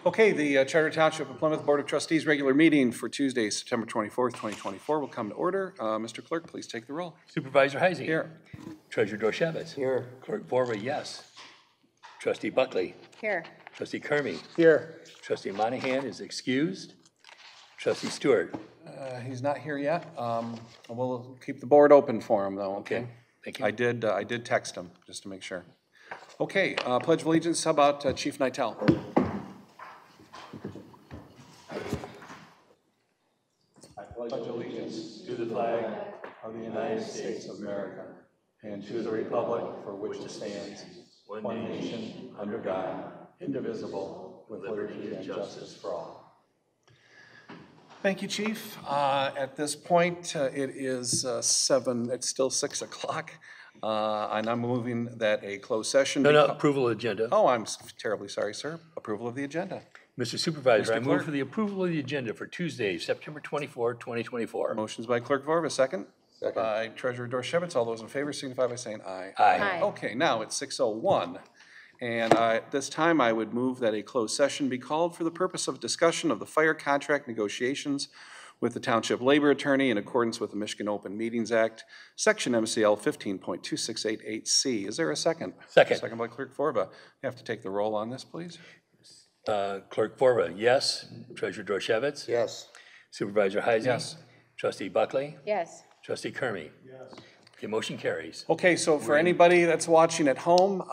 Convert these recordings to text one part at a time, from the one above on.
Okay, the Charter Township of Plymouth Board of Trustees regular meeting for Tuesday, September 24th, 2024 will come to order. Mr. Clerk, please take the roll. Supervisor Heising. Here. Treasurer Dorshevitz. Here. Clerk Borba, yes. Trustee Buckley. Here. Trustee Kermy. Here. Trustee Monahan is excused. Trustee Stewart. He's not here yet. We'll keep the board open for him, though, okay? Thank you. I did text him, just to make sure. Okay, Pledge of Allegiance, how about Chief Nightel? I pledge allegiance to the flag of the United States of America and to the republic for which it stands, one nation, under God, indivisible, with liberty and justice for all. Thank you, Chief. At this point, it is it's still 6 o'clock, and I'm moving that a closed session. No, approval of agenda. Oh, I'm terribly sorry, sir. Approval of the agenda. Mr. Supervisor, Mr. I move Clerk. for the approval of the agenda for Tuesday, September 24, 2024. Motions by Clerk Vorba, second. Second. By Treasurer Dorshevitz. All those in favor signify by saying aye. Aye. Okay, now it's 6:01. And at this time, I would move that a closed session be called for the purpose of discussion of the fire contract negotiations with the Township Labor Attorney in accordance with the Michigan Open Meetings Act, Section MCL 15.2688C. Is there a second? Second. Second by Clerk Vorba. You have to take the roll on this, please. Clerk Borba, yes. Treasurer Dorshevitz. Yes. Supervisor Heising. Yes. Trustee Buckley. Yes. Trustee Kermy. Yes. The motion carries. Okay, so for anybody that's watching at home,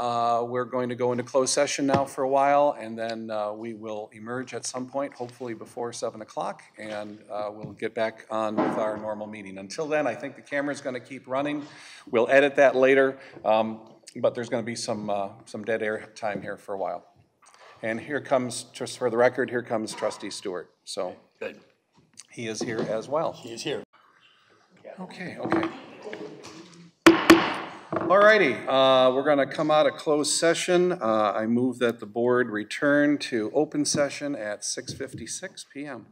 we're going to go into closed session now for a while, and then we will emerge at some point, hopefully before 7 o'clock, and we'll get back on with our normal meeting. Until then, I think the camera's going to keep running. We'll edit that later, but there's going to be some dead air time here for a while. And here comes, just for the record, here comes Trustee Stewart. So Good. he is here as well. He is here. Okay. All righty, we're going to come out of closed session. I move that the board return to open session at 6:56 p.m.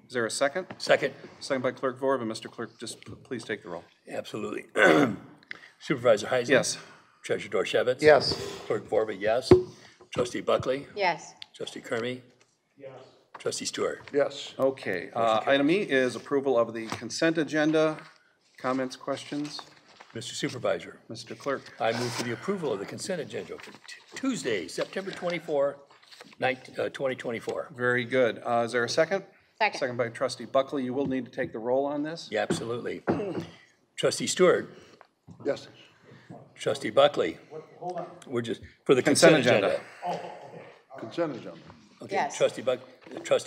Is there a second? Second. Second by Clerk Vorba. Mr. Clerk, just please take the roll. Absolutely. Supervisor Heising. Yes. Treasurer Dorshevitz. Yes. Clerk Borba, yes. Trustee Buckley. Yes. Trustee Kermy. Yes. Trustee Stewart. Yes. Okay, item E is approval of the consent agenda. Comments, questions? Mr. Supervisor, Mr. Clerk. I move for the approval of the consent agenda for Tuesday, September 24, 2024. Very good. Is there a second? Second. Second by Trustee Buckley. You will need to take the roll on this. Yeah, absolutely. Trustee Stewart. Yes. Trustee Buckley. Hold on. We're just, for the Consent consent agenda. Consent agenda. Okay. Yes. Trustee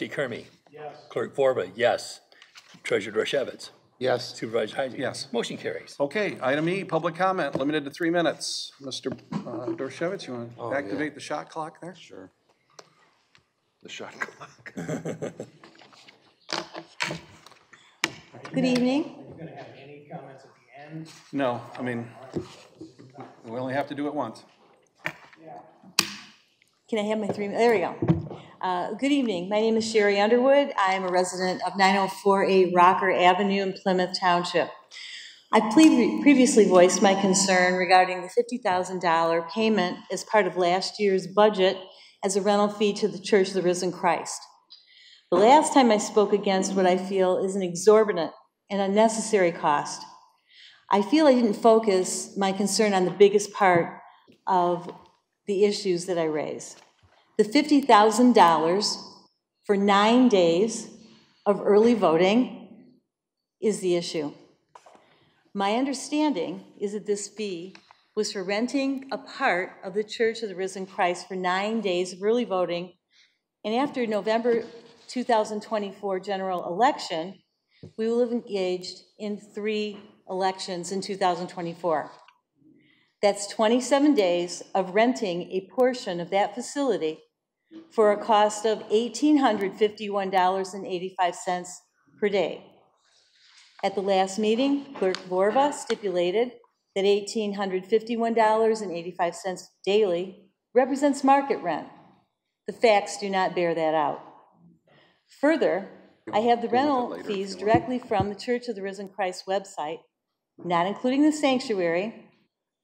Kermy. Yes. Clerk Borba, yes. Treasurer Dorshevitz. Yes. Supervisor Heising. Yes. Motion carries. Okay, item E, public comment, limited to 3 minutes. Mr. Dorshevitz, you want to activate the shot clock there? Sure. The shot clock. Good evening. Are you going to have any comments at the end? No, I mean, we only have to do it once. Can I have my 3 minutes? There we go. Good evening. My name is Sherry Underwood. I am a resident of 904A Rocker Avenue in Plymouth Township. I previously voiced my concern regarding the $50,000 payment as part of last year's budget as a rental fee to the Church of the Risen Christ. The last time I spoke against what I feel is an exorbitant and unnecessary cost. I feel I didn't focus my concern on the biggest part of the issues that I raise. The $50,000 for 9 days of early voting is the issue. My understanding is that this fee was for renting a part of the Church of the Risen Christ for 9 days of early voting, and after November 2024 general election, we will have engaged in 3 elections in 2024. That's 27 days of renting a portion of that facility for a cost of $1,851.85 per day. At the last meeting, Clerk Vorba stipulated that $1,851.85 daily represents market rent. The facts do not bear that out. Further, I have the rental fees directly from the Church of the Risen Christ website, not including the sanctuary,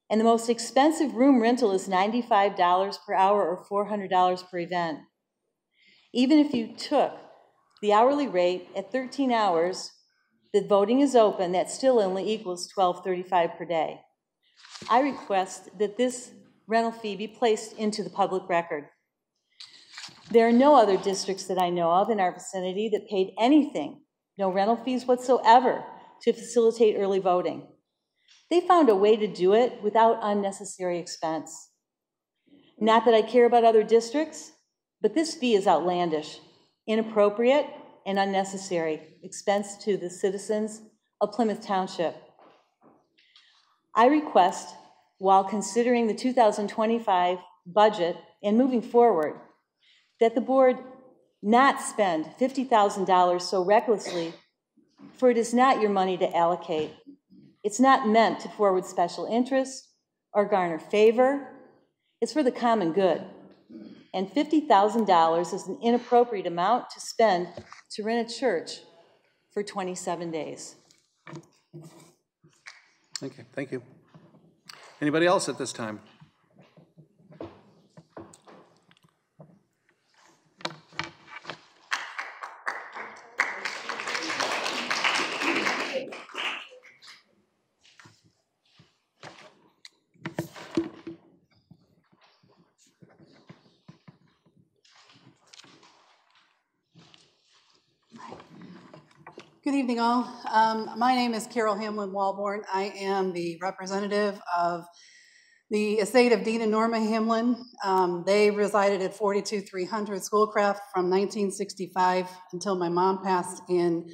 and the most expensive room rental is $95 per hour or $400 per event. Even if you took the hourly rate at 13 hours, the voting is open, that still only equals $12.35 per day. I request that this rental fee be placed into the public record. There are no other districts that I know of in our vicinity that paid anything, no rental fees whatsoever, to facilitate early voting. They found a way to do it without unnecessary expense. Not that I care about other districts, but this fee is outlandish, inappropriate, and unnecessary expense to the citizens of Plymouth Township. I request, while considering the 2025 budget and moving forward, that the board not spend $50,000 so recklessly, for it is not your money to allocate. It's not meant to forward special interest or garner favor. It's for the common good. And $50,000 is an inappropriate amount to spend to rent a church for 27 days. Okay, thank you. Anybody else at this time? Good evening, all. My name is Carol Hamlin-Walborn. I am the representative of the estate of Dean and Norma Hamlin. They resided at 42300 Schoolcraft from 1965 until my mom passed in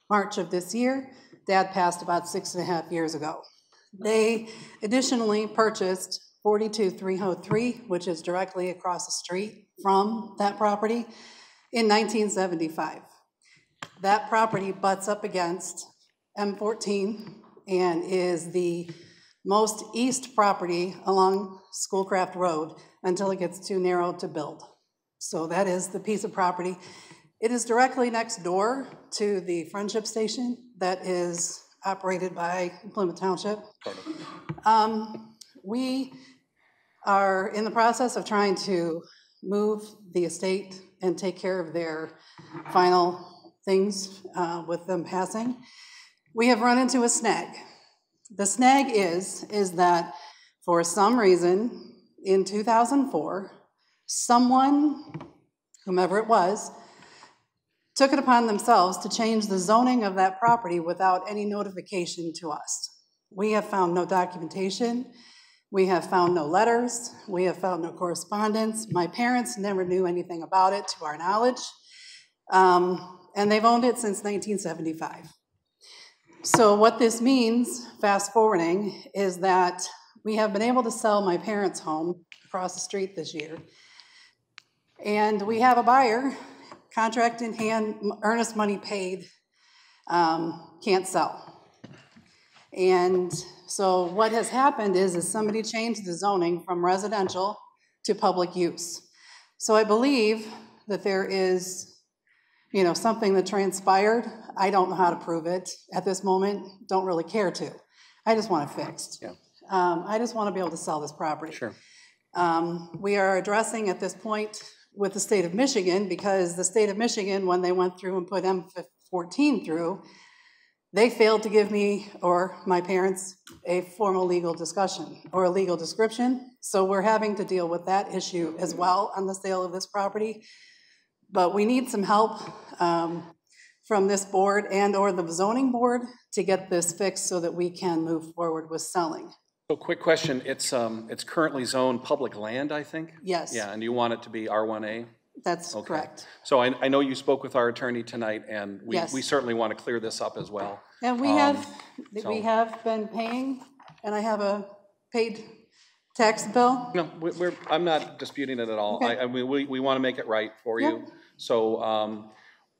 March of this year. Dad passed about 6.5 years ago. They additionally purchased 42303, which is directly across the street from that property, in 1975. That property butts up against M14 and is the most east property along Schoolcraft Road until it gets too narrow to build. So that is the piece of property. It is directly next door to the Friendship Station that is operated by Plymouth Township. We are in the process of trying to move the estate and take care of their final things with them passing. We have run into a snag. The snag is that for some reason in 2004, someone, whomever it was, took it upon themselves to change the zoning of that property without any notification to us. We have found no documentation. We have found no letters. We have found no correspondence. My parents never knew anything about it, to our knowledge. And they've owned it since 1975. So what this means, fast forwarding, is that we have been able to sell my parents' home across the street this year. And we have a buyer, contract in hand, earnest money paid, can't sell. And so what has happened is somebody changed the zoning from residential to public use. So I believe that there is something that transpired. I don't know how to prove it at this moment, don't really care to. I just want it fixed. Yeah. I just want to be able to sell this property. Sure. We are addressing at this point with the state of Michigan, because the state of Michigan, when they went through and put M14 through, they failed to give me or my parents a formal legal discussion or a legal description. So we're having to deal with that issue as well on the sale of this property. But we need some help from this board and or the zoning board to get this fixed so that we can move forward with selling. So quick question, it's currently zoned public land, I think? Yes. Yeah, and you want it to be R1A? That's correct. So I know you spoke with our attorney tonight, and Yes. we certainly want to clear this up as well. And we have been paying, and I have a paid tax bill. No, I'm not disputing it at all. Okay. I mean, we want to make it right for you. So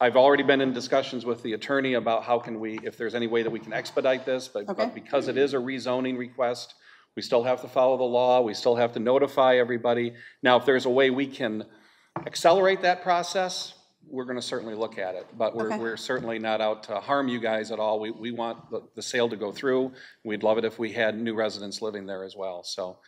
I've already been in discussions with the attorney about how can we, if there's any way that we can expedite this, but because it is a rezoning request, we still have to follow the law, we still have to notify everybody. Now, if there's a way we can accelerate that process, we're going to certainly look at it, but we're certainly not out to harm you guys at all. We want the sale to go through. We'd love it if we had new residents living there as well. So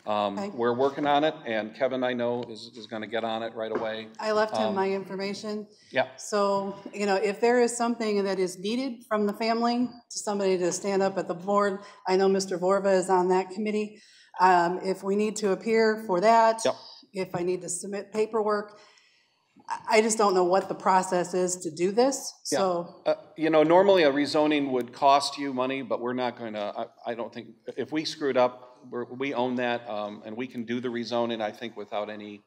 Okay. We're working on it, and Kevin, I know, is going to get on it right away. I left him my information. Yeah. So, you know, if there is something that is needed from the family, to somebody to stand up at the board, I know Mr. Vorva is on that committee. If we need to appear for that, Yep. if I need to submit paperwork, I just don't know what the process is to do this, so. You know, normally a rezoning would cost you money, but we're not going to, I don't think, if we screwed up, we own that, and we can do the rezoning, I think, without any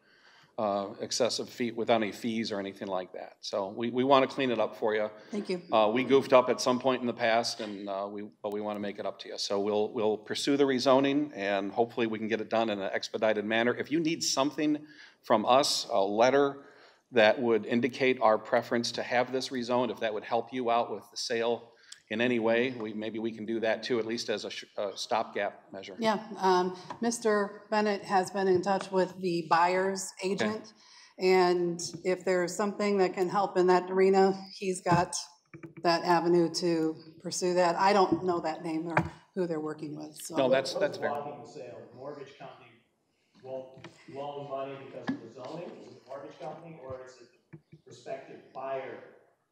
excessive fee, without any fees or anything like that. So we want to clean it up for you. Thank you. We goofed up at some point in the past, and but we want to make it up to you. So we'll pursue the rezoning, and hopefully we can get it done in an expedited manner. If you need something from us, a letter that would indicate our preference to have this rezoned, if that would help you out with the sale in any way, maybe we can do that too, at least as a stopgap measure. Yeah, Mr. Bennett has been in touch with the buyer's agent, and if there's something that can help in that arena, he's got that avenue to pursue that. I don't know that name or who they're working with, so. No, that's fair. Blocking the sale, the mortgage company won't loan money because of the zoning, is it the mortgage company, or is it the prospective buyer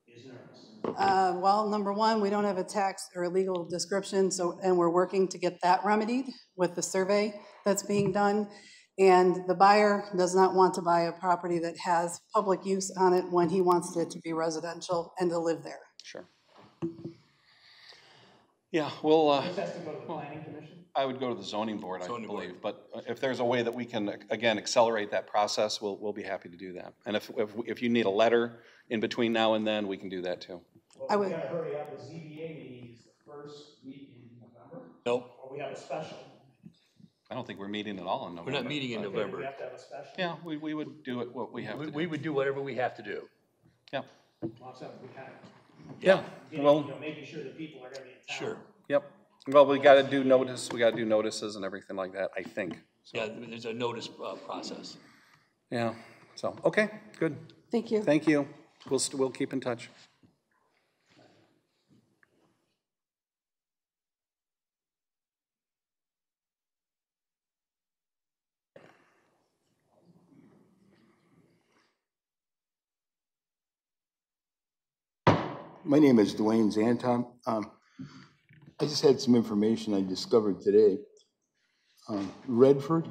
is nervous? Well, number one, we don't have a tax or a legal description, so, and we're working to get that remedied with the survey that's being done. And the buyer does not want to buy a property that has public use on it when he wants it to be residential and to live there. Sure. Yeah, we'll. This has to go to the planning commission? I would go to the zoning board, I believe. But if there's a way that we can, again, accelerate that process, we'll be happy to do that. And if you need a letter in between now and then, we can do that too. Well, we gotta hurry up, the ZBA meeting is the first week in November? Nope, Or we have a special? I don't think we're meeting at all in November. we're not meeting in We November. have to have a special? Yeah, we would do it what we have to do. We would do whatever we have to do. Yeah. Well, so we kind of, Yeah. Well, making sure that people are gonna be in town. Sure. yep. Well, we got to do notice. We got to do notices and everything like that, I think. Yeah, there's a notice process. Yeah. So, okay, good. Thank you. Thank you. We'll keep in touch. My name is Dwayne Zanton. I just had some information I discovered today. Redford,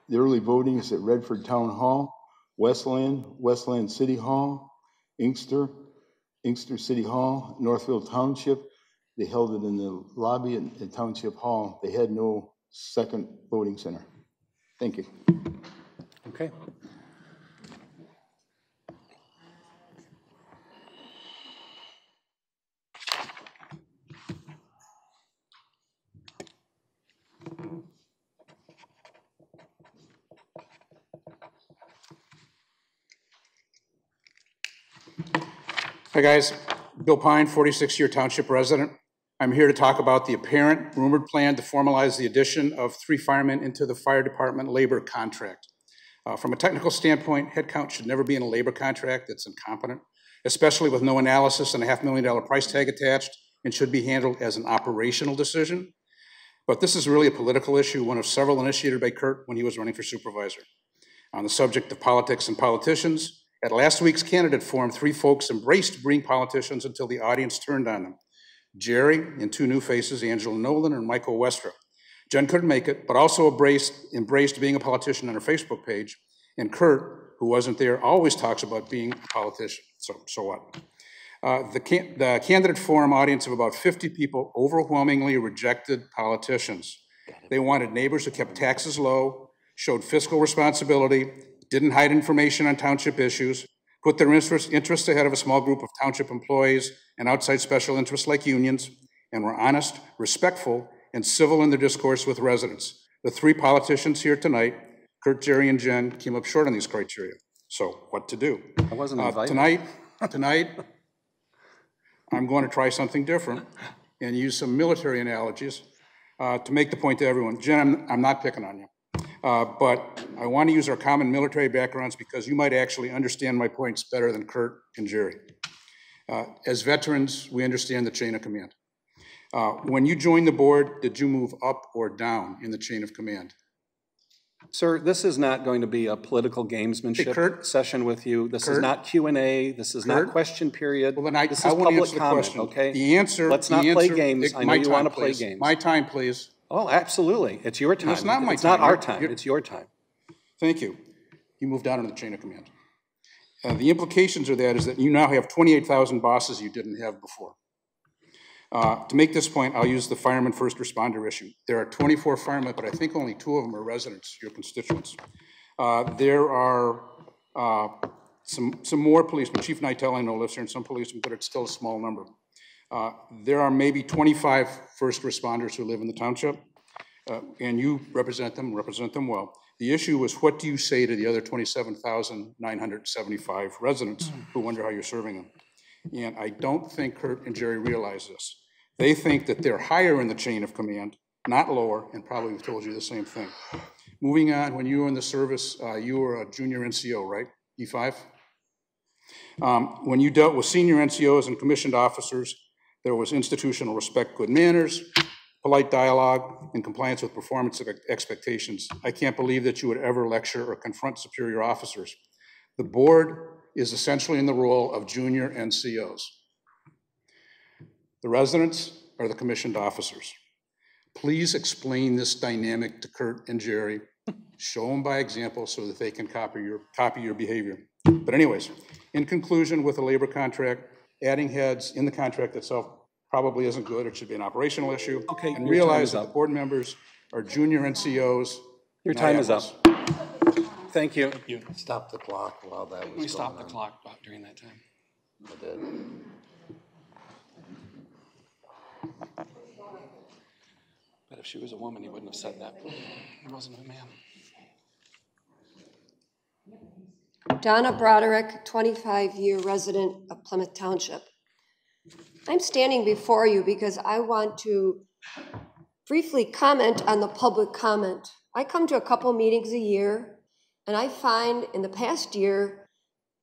the early voting is at Redford Town Hall, Westland City Hall, Inkster City Hall, Northville Township. They held it in the lobby at Township Hall. They had no second voting center. Thank you. Okay. Hi guys, Bill Pine, 46-year township resident. I'm here to talk about the apparent rumored plan to formalize the addition of 3 firemen into the fire department labor contract. From a technical standpoint, headcount should never be in a labor contract that's incompetent, especially with no analysis and a $500,000 price tag attached, and should be handled as an operational decision. But this is really a political issue, one of several initiated by Kurt when he was running for supervisor. On the subject of politics and politicians, at last week's candidate forum, 3 folks embraced being politicians until the audience turned on them. Jerry and 2 new faces, Angela Nolan and Michael Westra. Jen couldn't make it, but also embraced being a politician on her Facebook page. And Kurt, who wasn't there, always talks about being a politician. So what? The candidate forum audience of about 50 people overwhelmingly rejected politicians. They wanted neighbors who kept taxes low, showed fiscal responsibility, didn't hide information on township issues, put their interests ahead of a small group of township employees and outside special interests like unions, and were honest, respectful, and civil in their discourse with residents. The 3 politicians here tonight, Kurt, Jerry, and Jen, came up short on these criteria. So what to do? I wasn't invited. Tonight, I'm going to try something different and use some military analogies to make the point to everyone. Jen, I'm not picking on you. But I want to use our common military backgrounds because you might actually understand my points better than Kurt and Jerry. As veterans, we understand the chain of command. When you joined the board, did you move up or down in the chain of command? Sir, this is not going to be a political Hey, gamesmanship Kurt? session with you. This is Kurt? not Q&A. This is not Kurt? question period. Well, then This I is want to public answer the comment, question. okay? The answer. Let's the not play answer- games. I know my you want to time, play please. games. My time, please. Oh, absolutely. It's your time. It's not my It's not time. our time. It's your time. Thank you. You moved down in the chain of command. The implications of that is that you now have 28,000 bosses you didn't have before. To make this point, I'll use the fireman first responder issue. There are 24 firemen, but I think only 2 of them are residents, your constituents. There are some more policemen. Chief Nightel, I know, lives here, and some policemen, but it's still a small number. There are maybe 25 first responders who live in the township, and you represent them well. The issue is, what do you say to the other 27,975 residents who wonder how you're serving them? And I don't think Kurt and Jerry realize this. They think that they're higher in the chain of command, not lower, and probably have told you the same thing. Moving on, when you were in the service, you were a junior NCO, right? E5? When you dealt with senior NCOs and commissioned officers, there was institutional respect, good manners, polite dialogue, and compliance with performance expectations. I can't believe that you would ever lecture or confront superior officers. The board is essentially in the role of junior NCOs. The residents are the commissioned officers. Please explain this dynamic to Kurt and Jerry. Show them by example so that they can copy your behavior. But anyways, in conclusion, with a labor contract, adding heads in the contract itself probably isn't good. It should be an operational issue. Okay, and your realize time that is the board members are junior NCOs. Your time is up. Thank you. Stop the clock while that was going on. We stopped the clock during that time. I did. But if she was a woman, he wouldn't have said that. He wasn't a man. Donna Broderick, 25-year resident of Plymouth Township. I'm standing before you because I want to briefly comment on the public comment. I come to a couple meetings a year, and I find in the past year,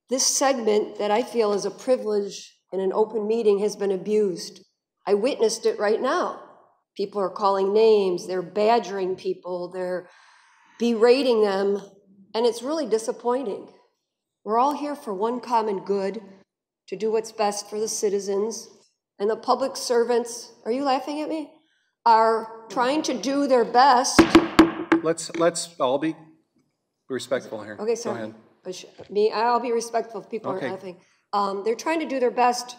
this segment that I feel is a privilege in an open meeting has been abused. I witnessed it right now. People are calling names, they're badgering people, they're berating them, and it's really disappointing. We're all here for one common good, to do what's best for the citizens, and the public servants, are you laughing at me? Are trying to do their best. Let's all be respectful here. Okay, sorry. Go ahead. I'll be respectful if people Okay. aren't laughing. They're trying to do their best.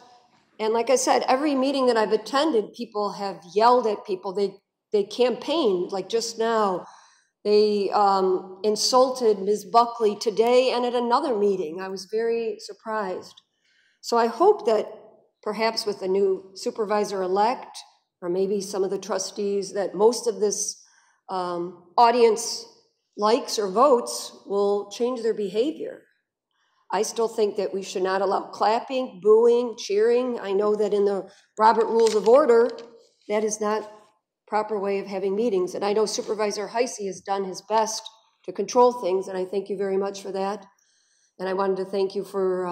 And like I said, every meeting that I've attended, people have yelled at people. They campaigned, like just now. They insulted Ms. Buckley today and at another meeting. I was very surprised. So I hope that perhaps with the new supervisor-elect, or maybe some of the trustees, that most of this audience likes or votes will change their behavior. I still think that we should not allow clapping, booing, cheering. I know that in the Robert Rules of Order, that is not proper way of having meetings. And I know Supervisor Heisey has done his best to control things, and I thank you very much for that. And I wanted to thank you for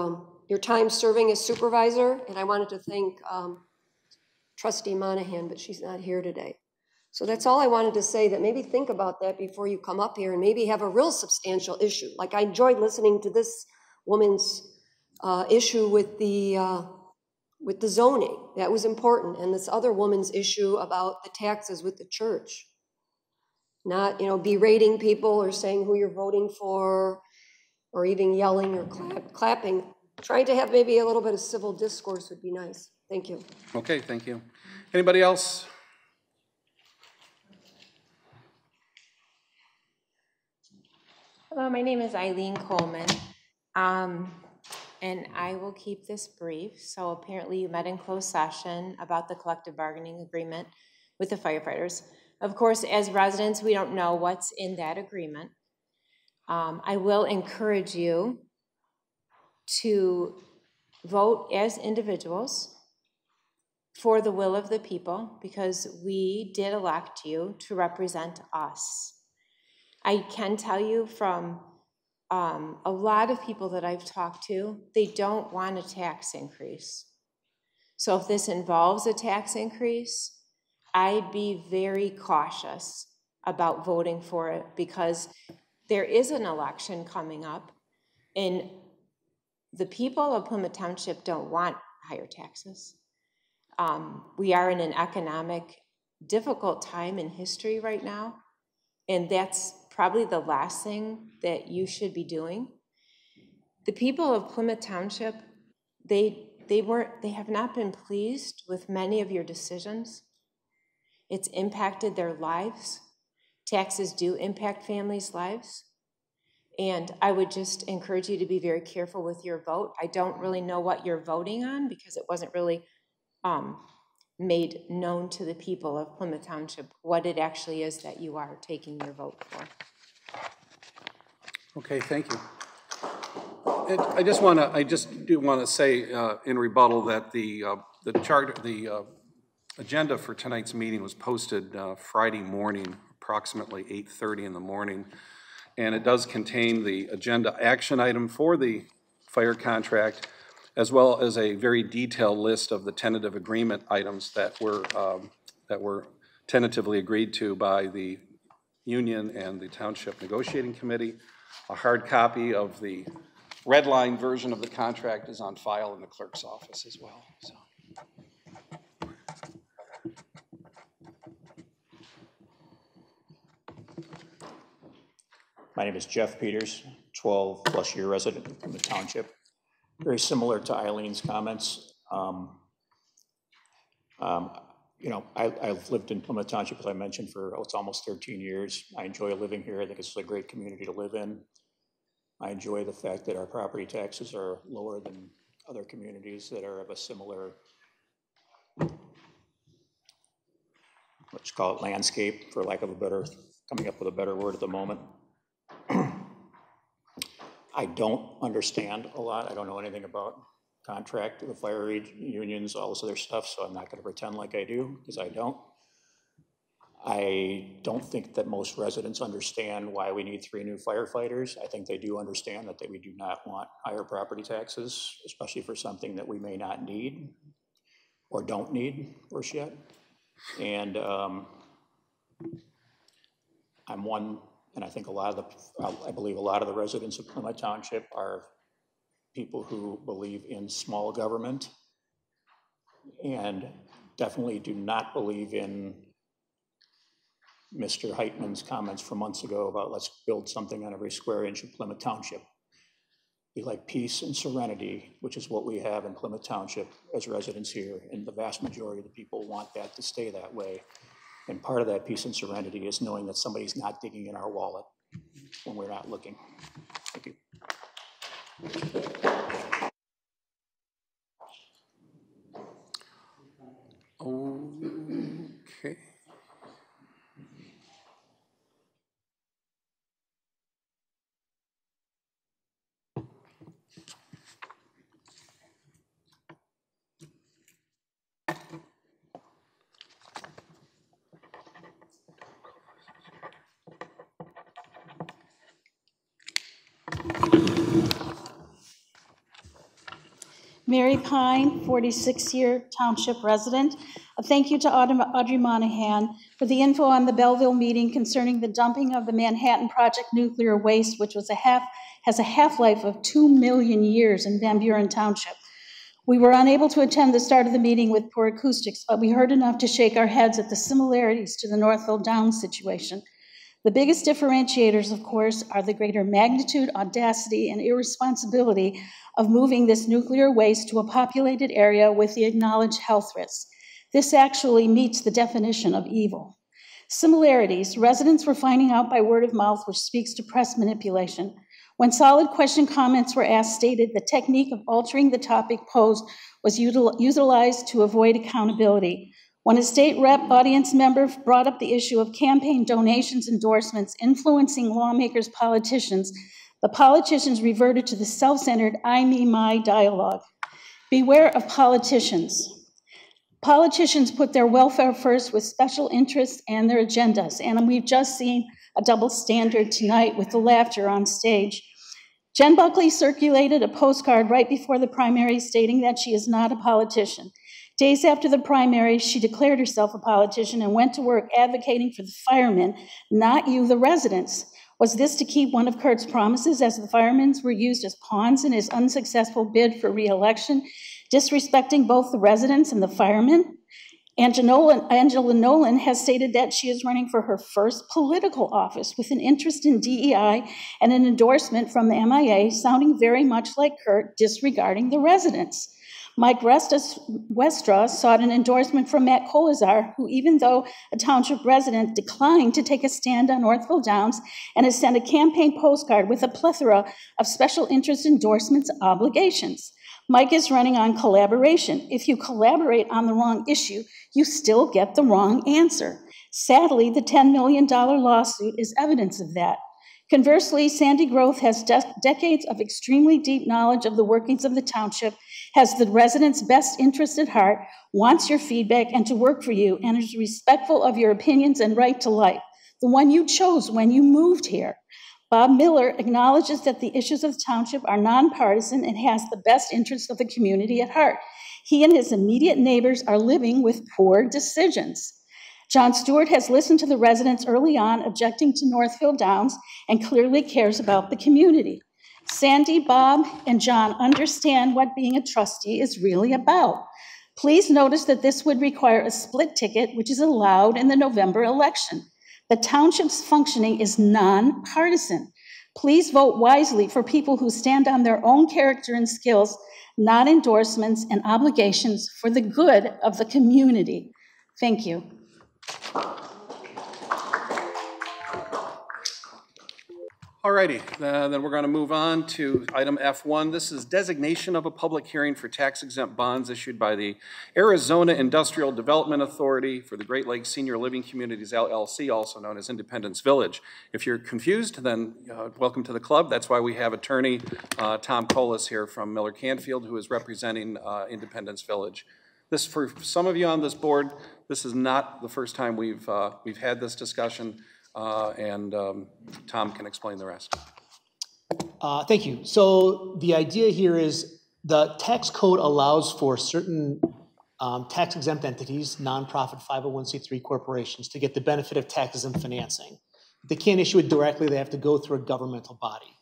your time serving as supervisor, and I wanted to thank Trustee Monahan, but she's not here today. So that's all I wanted to say, that maybe think about that before you come up here and maybe have a real substantial issue. Like I enjoyed listening to this woman's issue with the zoning. That was important. And this other woman's issue about the taxes with the church. Not, berating people or saying who you're voting for, or even yelling or clapping. Trying to have maybe a little bit of civil discourse would be nice. Thank you. Okay, thank you. Anybody else? Hello, my name is Eileen Coleman, and I will keep this brief. So apparently you met in closed session about the collective bargaining agreement with the firefighters. Of course, as residents, we don't know what's in that agreement. I will encourage you to vote as individuals for the will of the people, because we did elect you to represent us. I can tell you from a lot of people that I've talked to, they don't want a tax increase. So if this involves a tax increase, I'd be very cautious about voting for it, because there is an election coming up, and the people of Plymouth Township don't want higher taxes. We are in an economic difficult time in history right now, and that's probably the last thing that you should be doing. The people of Plymouth Township, they have not been pleased with many of your decisions. It's impacted their lives. Taxes do impact families' lives. And I would just encourage you to be very careful with your vote. I don't really know what you're voting on because it wasn't really made known to the people of Plymouth Township what it actually is that you are taking your vote for. Okay, thank you. I just do want to say in rebuttal that the agenda for tonight's meeting was posted Friday morning, approximately 8:30 in the morning, and it does contain the agenda action item for the fire contract, as well as a very detailed list of the tentative agreement items that were tentatively agreed to by the union and the township negotiating committee. A hard copy of the red line version of the contract is on file in the clerk's office as well. So. My name is Jeff Peters, 12+ year resident from the township. Very similar to Eileen's comments. You know, I've lived in Plymouth Township, as I mentioned, for it's almost 13 years. I enjoy living here. I think it's a great community to live in. I enjoy the fact that our property taxes are lower than other communities that are of a similar, let's call it landscape, for lack of a better, coming up with a better word at the moment. I don't understand a lot. I don't know anything about contract, the fire unions, all this other stuff, so I'm not going to pretend like I do, because I don't. I don't think that most residents understand why we need 3 new firefighters. I think they do understand that we do not want higher property taxes, especially for something that we may not need or don't need, worse yet. And I'm one, and I think I believe a lot of the residents of Plymouth Township are people who believe in small government and definitely do not believe in Mr. Heitman's comments from months ago about let's build something on every square inch of Plymouth Township. We like peace and serenity, which is what we have in Plymouth Township as residents here, and the vast majority of the people want that to stay that way. And part of that peace and serenity is knowing that somebody's not digging in our wallet when we're not looking. Thank you. Okay. Mary Pine, 46-year township resident. A thank you to Audrey Monahan for the info on the Belleville meeting concerning the dumping of the Manhattan Project nuclear waste, which has a half-life of 2 million years in Van Buren Township. We were unable to attend the start of the meeting with poor acoustics, but we heard enough to shake our heads at the similarities to the Northville Downs situation. The biggest differentiators, of course, are the greater magnitude, audacity, and irresponsibility of moving this nuclear waste to a populated area with the acknowledged health risks. This actually meets the definition of evil. Similarities, residents were finding out by word of mouth, which speaks to press manipulation. When solid question comments were asked, stated the technique of altering the topic posed was utilized to avoid accountability. When a state rep audience member brought up the issue of campaign donations, endorsements, influencing lawmakers, politicians, the politicians reverted to the self-centered I, me, my dialogue. Beware of politicians. Politicians put their welfare first with special interests and their agendas, and we've just seen a double standard tonight with the laughter on stage. Jen Buckley circulated a postcard right before the primary stating that she is not a politician. Days after the primary, she declared herself a politician and went to work advocating for the firemen, not you, the residents. Was this to keep one of Kurt's promises as the firemen were used as pawns in his unsuccessful bid for re-election, disrespecting both the residents and the firemen? Angela Nolan has stated that she is running for her first political office with an interest in DEI and an endorsement from the MIA, sounding very much like Kurt, disregarding the residents. Mike Westra sought an endorsement from Matt Colazar, who, even though a township resident, declined to take a stand on Northville Downs and has sent a campaign postcard with a plethora of special interest endorsements obligations. Mike is running on collaboration. If you collaborate on the wrong issue, you still get the wrong answer. Sadly, the $10 million lawsuit is evidence of that. Conversely, Sandy Groth has decades of extremely deep knowledge of the workings of the township, has the residents' best interest at heart, wants your feedback and to work for you, and is respectful of your opinions and right to life, the one you chose when you moved here. Bob Miller acknowledges that the issues of the township are nonpartisan and has the best interests of the community at heart. He and his immediate neighbors are living with poor decisions. John Stewart has listened to the residents early on, objecting to Northville Downs, and clearly cares about the community. Sandy, Bob, and John understand what being a trustee is really about. Please notice that this would require a split ticket, which is allowed in the November election. The township's functioning is nonpartisan. Please vote wisely for people who stand on their own character and skills, not endorsements and obligations for the good of the community. Thank you. All righty, then we're going to move on to item F1. This is designation of a public hearing for tax-exempt bonds issued by the Arizona Industrial Development Authority for the Great Lakes Senior Living Communities, LLC, also known as Independence Village. If you're confused, then welcome to the club. That's why we have attorney Tom Colas here from Miller Canfield, who is representing Independence Village. This, for some of you on this board, this is not the first time we've had this discussion. Tom can explain the rest. Thank you. So the idea here is the tax code allows for certain tax-exempt entities, nonprofit 501c3 corporations, to get the benefit of tax-exempt financing. They can't issue it directly. They have to go through a governmental body.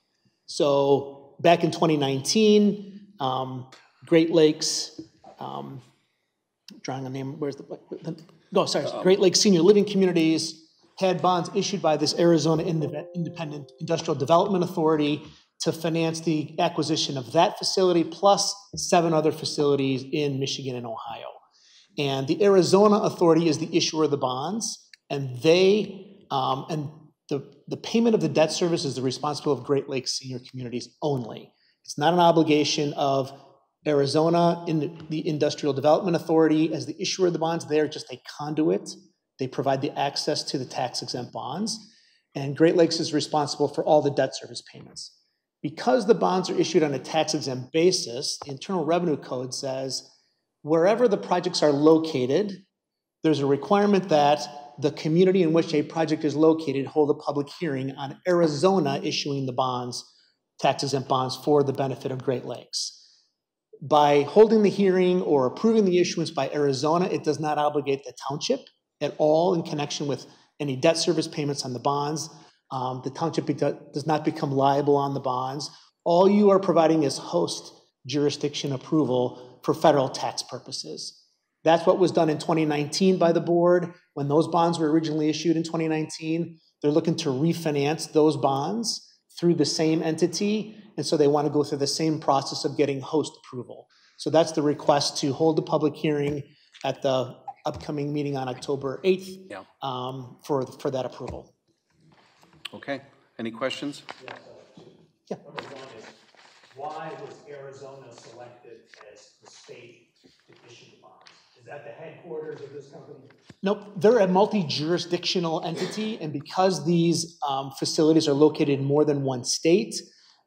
So back in 2019, Great Lakes, drawing a name, Great Lakes Senior Living Communities had bonds issued by this Arizona Independent Industrial Development Authority to finance the acquisition of that facility plus 7 other facilities in Michigan and Ohio. And the Arizona Authority is the issuer of the bonds, and they the payment of the debt service is the responsibility of Great Lakes Senior Communities only. It's not an obligation of Arizona in the Industrial Development Authority as the issuer of the bonds. They are just a conduit. They provide the access to the tax-exempt bonds, and Great Lakes is responsible for all the debt service payments. Because the bonds are issued on a tax-exempt basis, the Internal Revenue Code says wherever the projects are located, there's a requirement that the community in which a project is located hold a public hearing on Arizona issuing the bonds, tax-exempt bonds, for the benefit of Great Lakes. By holding the hearing or approving the issuance by Arizona, it does not obligate the township at all in connection with any debt service payments on the bonds. The township does not become liable on the bonds. All you are providing is host jurisdiction approval for federal tax purposes. That's what was done in 2019 by the board. When those bonds were originally issued in 2019, they're looking to refinance those bonds through the same entity, and so they want to go through the same process of getting host approval. So that's the request to hold the public hearing at the upcoming meeting on October 8th for that approval. Okay. Any questions? Yeah. Number one is, why was Arizona selected as the state to issue the bonds? Is that the headquarters of this company? Nope, they're a multi-jurisdictional entity, and because these facilities are located in more than one state,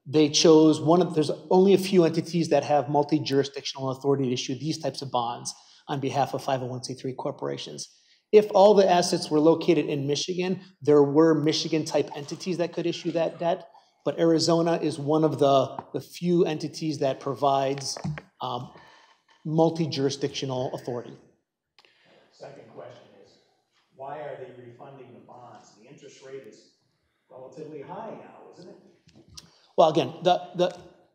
they chose there's only a few entities that have multi-jurisdictional authority to issue these types of bonds on behalf of 501c3 corporations. If all the assets were located in Michigan, there were Michigan-type entities that could issue that debt, but Arizona is one of the few entities that provides multi-jurisdictional authority. Second question is, why are they refunding the bonds? The interest rate is relatively high now, isn't it? Well, again,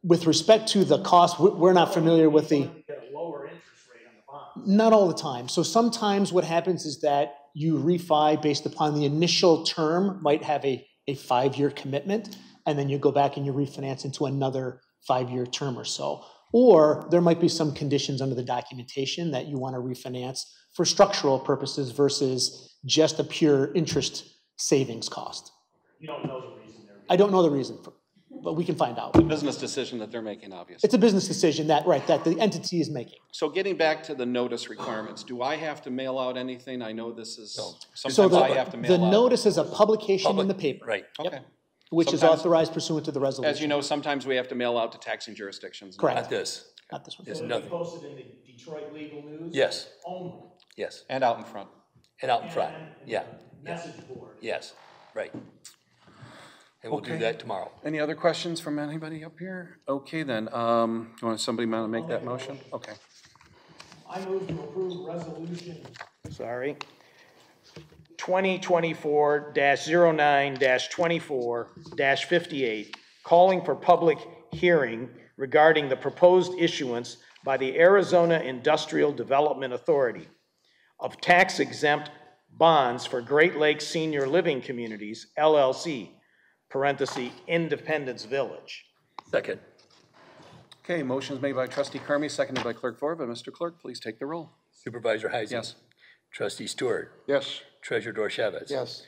with respect to the cost, we're not familiar with the. Get a lower interest rate on the bonds. Not all the time. So sometimes what happens is that you refi based upon the initial term, might have a 5-year commitment, and then you go back and you refinance into another 5-year term or so. Or there might be some conditions under the documentation that you want to refinance for structural purposes versus just a pure interest savings cost. You don't know the reason they're. I don't know the reason, but we can find out. Business decision that they're making, obviously. It's a business decision that the entity is making. So getting back to the notice requirements, do I have to mail out anything? I know this is, So sometimes I have to mail out. the notice is a publication in the paper. Right. Yep. Okay. Which is Sometimes- authorized pursuant to the resolution. As you know, sometimes we have to mail out to taxing jurisdictions. Correct. Not this. Not this one. There's So it'll be nothing. posted in the Detroit Legal News? Yes. Only? Yes. And out in front. And out in front. And Yeah. message board? Yes. Right. And we'll do Okay. that tomorrow. Any other questions from anybody up here? Okay, then, you want somebody to make that motion? Okay. I move to approve resolution. Sorry. 2024-09-24-58, calling for public hearing regarding the proposed issuance by the Arizona Industrial Development Authority of tax-exempt bonds for Great Lakes Senior Living Communities, LLC, parenthesis, Independence Village. Second. Okay, motion is made by trustee Carmy, seconded by clerk Ford. But Mr. Clerk, please take the roll. Supervisor Heising. Yes. Trustee Stewart. Yes. Treasurer Dorchevitz. Yes.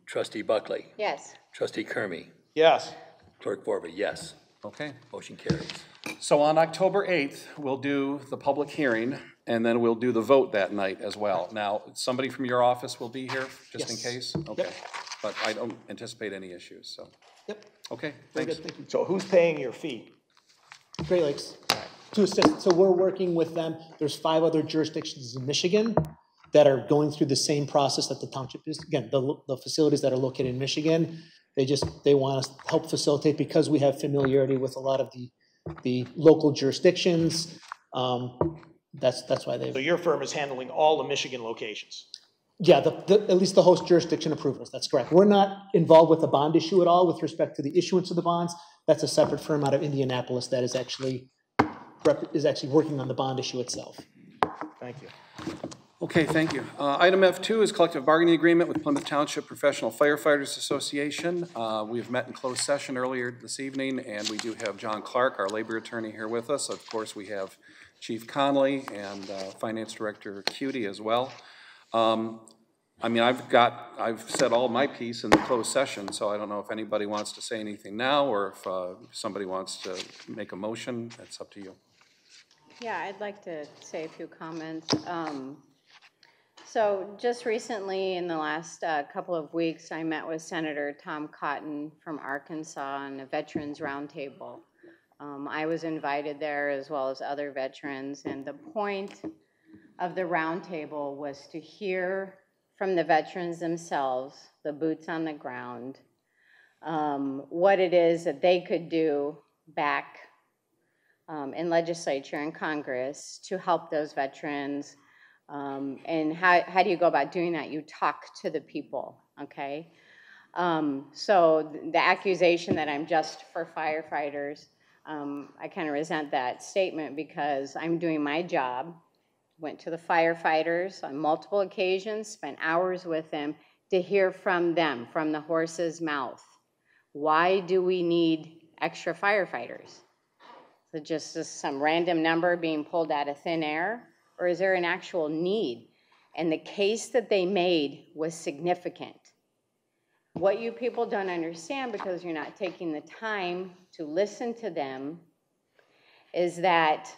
Trustee Buckley. Yes. Trustee Kermy. Yes. Clerk Borba, yes. Okay. Motion carries. So on October 8th, we'll do the public hearing, and then we'll do the vote that night as well. Now, somebody from your office will be here, just in Yes. case? Okay. But I don't anticipate any issues, so. Yep. Okay, Very thanks. good, thank you. So who's paying your fee? Great Lakes. To assist, so we're working with them. There's 5 other jurisdictions in Michigan that are going through the same process that the township is. Again, the facilities that are located in Michigan, they want us to help facilitate because we have familiarity with a lot of the local jurisdictions. That's why So your firm is handling all the Michigan locations? Yeah, at least the host jurisdiction approvals, that's correct. We're not involved with the bond issue at all with respect to the issuance of the bonds. That's a separate firm out of Indianapolis that is actually working on the bond issue itself. Thank you. Okay, thank you. Item F2 is collective bargaining agreement with Plymouth Township Professional Firefighters Association. We've met in closed session earlier this evening, and we do have John Clark, our labor attorney, here with us. Of course, we have Chief Conley and Finance Director Cutie as well. I mean, I've said all my piece in the closed session, so I don't know if anybody wants to say anything now or if somebody wants to make a motion. It's up to you. Yeah, I'd like to say a few comments. So just recently, in the last couple of weeks, I met with Senator Tom Cotton from Arkansas on a Veterans Roundtable. I was invited there as well as other veterans, and the point of the roundtable was to hear from the veterans themselves, the boots on the ground, what it is that they could do back in legislature and Congress to help those veterans. And how do you go about doing that? You talk to the people, okay? So the accusation that I'm just for firefighters, I kind of resent that statement because I'm doing my job. Went to the firefighters on multiple occasions, spent hours with them to hear from them, from the horse's mouth. Why do we need extra firefighters? Is it just some random number being pulled out of thin air? Or is there an actual need? And the case that they made was significant. What you people don't understand, because you're not taking the time to listen to them, is that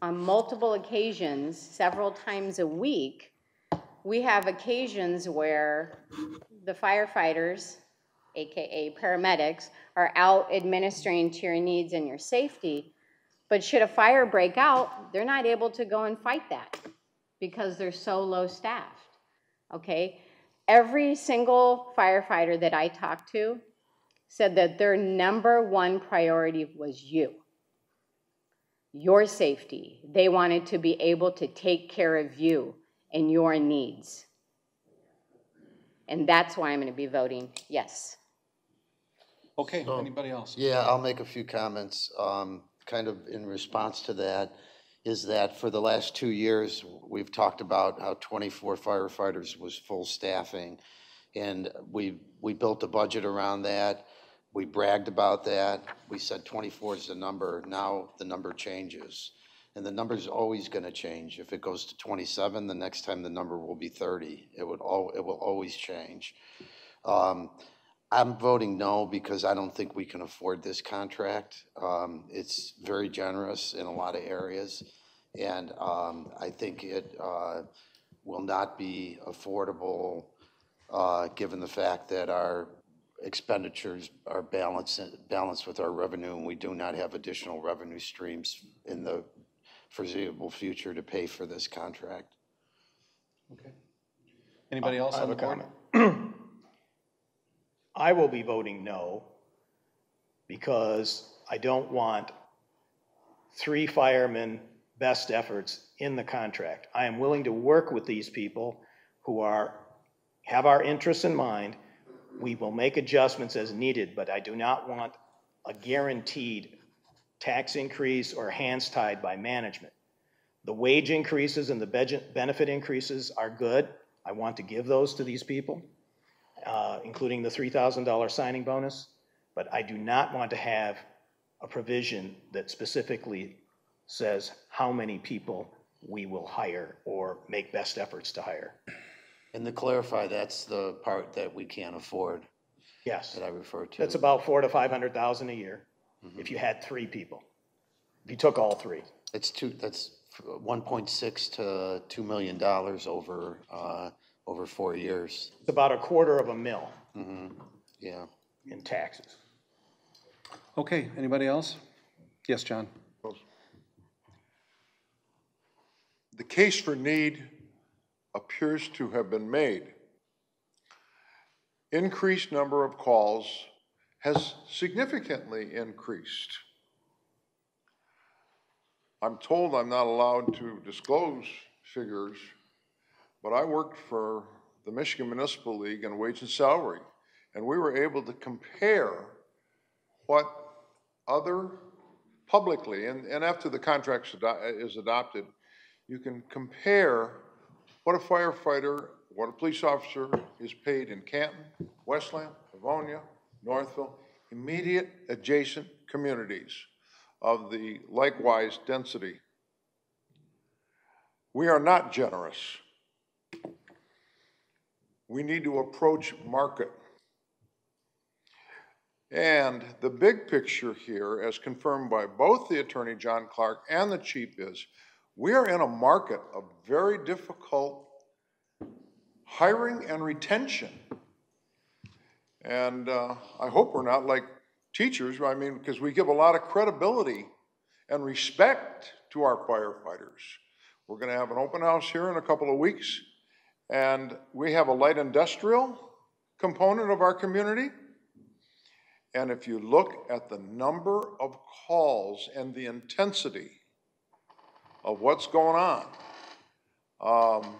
on multiple occasions, several times a week, we have occasions where the firefighters, AKA paramedics, are out administering to your needs and your safety. But should a fire break out, they're not able to go and fight that because they're so low staffed, okay? Every single firefighter that I talked to said that their #1 priority was you, your safety. They wanted to be able to take care of you and your needs. And that's why I'm going to be voting yes. Okay, So, anybody else? Yeah, I'll make a few comments, kind of in response to that, is that for the last 2 years, we've talked about how 24 firefighters was full staffing, and we built a budget around that. We bragged about that. We said 24 is the number. Now the number changes. And the number's always gonna change. If it goes to 27, the next time the number will be 30. It will always change. I'm voting no because I don't think we can afford this contract. It's very generous in a lot of areas. And I think it will not be affordable given the fact that our expenditures are balanced with our revenue, and we do not have additional revenue streams in the foreseeable future to pay for this contract. Okay. Anybody else on the board? I will be voting no because I don't want 3 firemen best efforts in the contract. I am willing to work with these people who have our interests in mind. We will make adjustments as needed, but I do not want a guaranteed tax increase or hands tied by management. The wage increases and the benefit increases are good. I want to give those to these people, including the $3,000 signing bonus, but I do not want to have a provision that specifically says how many people we will hire or make best efforts to hire. And to clarify, that's the part that we can't afford. Yes. That I referred to. That's about $400,000 to $500,000 a year if you had 3 people. If you took all 3. That's 1.6 to $2 million over 4 years. It's about $250,000 Yeah. in taxes. Okay, anybody else? Yes, John. The case for need appears to have been made. Increased number of calls has significantly increased. I'm told I'm not allowed to disclose figures, but I worked for the Michigan Municipal League and Wage and Salary, and we were able to compare what other publicly, and after the contract is adopted, you can compare what a firefighter, what a police officer is paid in Canton, Westland, Livonia, Northville, immediate adjacent communities of the likewise density. We are not generous. We need to approach market. And the big picture here, as confirmed by both the Attorney John Clark and the Chief, is we are in a market of very difficult hiring and retention. And I hope we're not like teachers, I mean, because we give a lot of credibility and respect to our firefighters. We're going to have an open house here in a couple of weeks, and we have a light industrial component of our community. And if you look at the number of calls and the intensity of what's going on,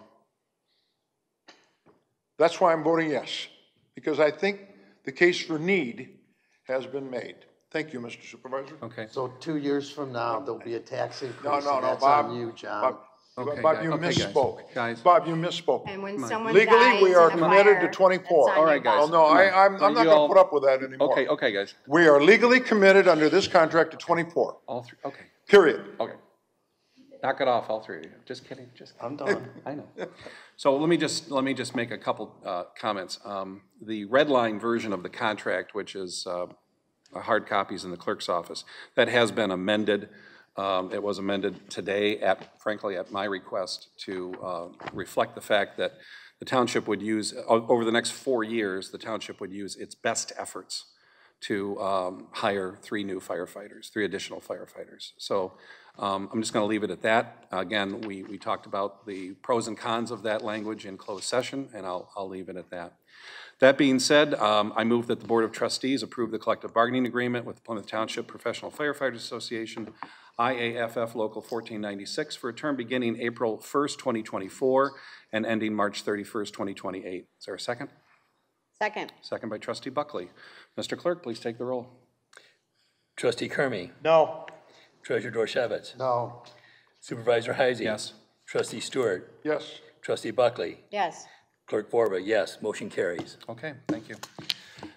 that's why I'm voting yes, because I think the case for need has been made. Thank you, Mr. Supervisor. Okay. So 2 years from now, there'll be a tax increase. No, and that's Bob. on you, John. Bob, Okay, Bob, you guys. misspoke. Guys. Bob, you misspoke. And when someone Legally, dies we are in a committed fire, to 24. that's on All right, you, guys. Well, no, I'm not You going all- to put up with that anymore. Okay, guys. We are legally committed under this contract to 24, All 3, okay, period. okay. Knock it off, all 3 of you. Just kidding, I'm done. I know. So let me just make a couple comments. The red line version of the contract, which is hard copies in the clerk's office, that has been amended. It was amended today, frankly, at my request, to reflect the fact that the township would use, over the next 4 years, the township would use its best efforts to hire 3 new firefighters, 3 additional firefighters. So I'm just going to leave it at that. Again, we talked about the pros and cons of that language in closed session, and I'll leave it at that. That being said, I move that the Board of Trustees approve the collective bargaining agreement with the Plymouth Township Professional Firefighters Association, IAFF Local 1496, for a term beginning April 1st, 2024, and ending March 31st, 2028. Is there a second? Second. Second by Trustee Buckley. Mr. Clerk, please take the roll. Trustee Kermy. No. Treasurer Dorshevitz. No. Supervisor Heisey. Yes. Trustee Stewart. Yes. Trustee Buckley. Yes. Clerk Borba, yes. Motion carries. Okay, thank you.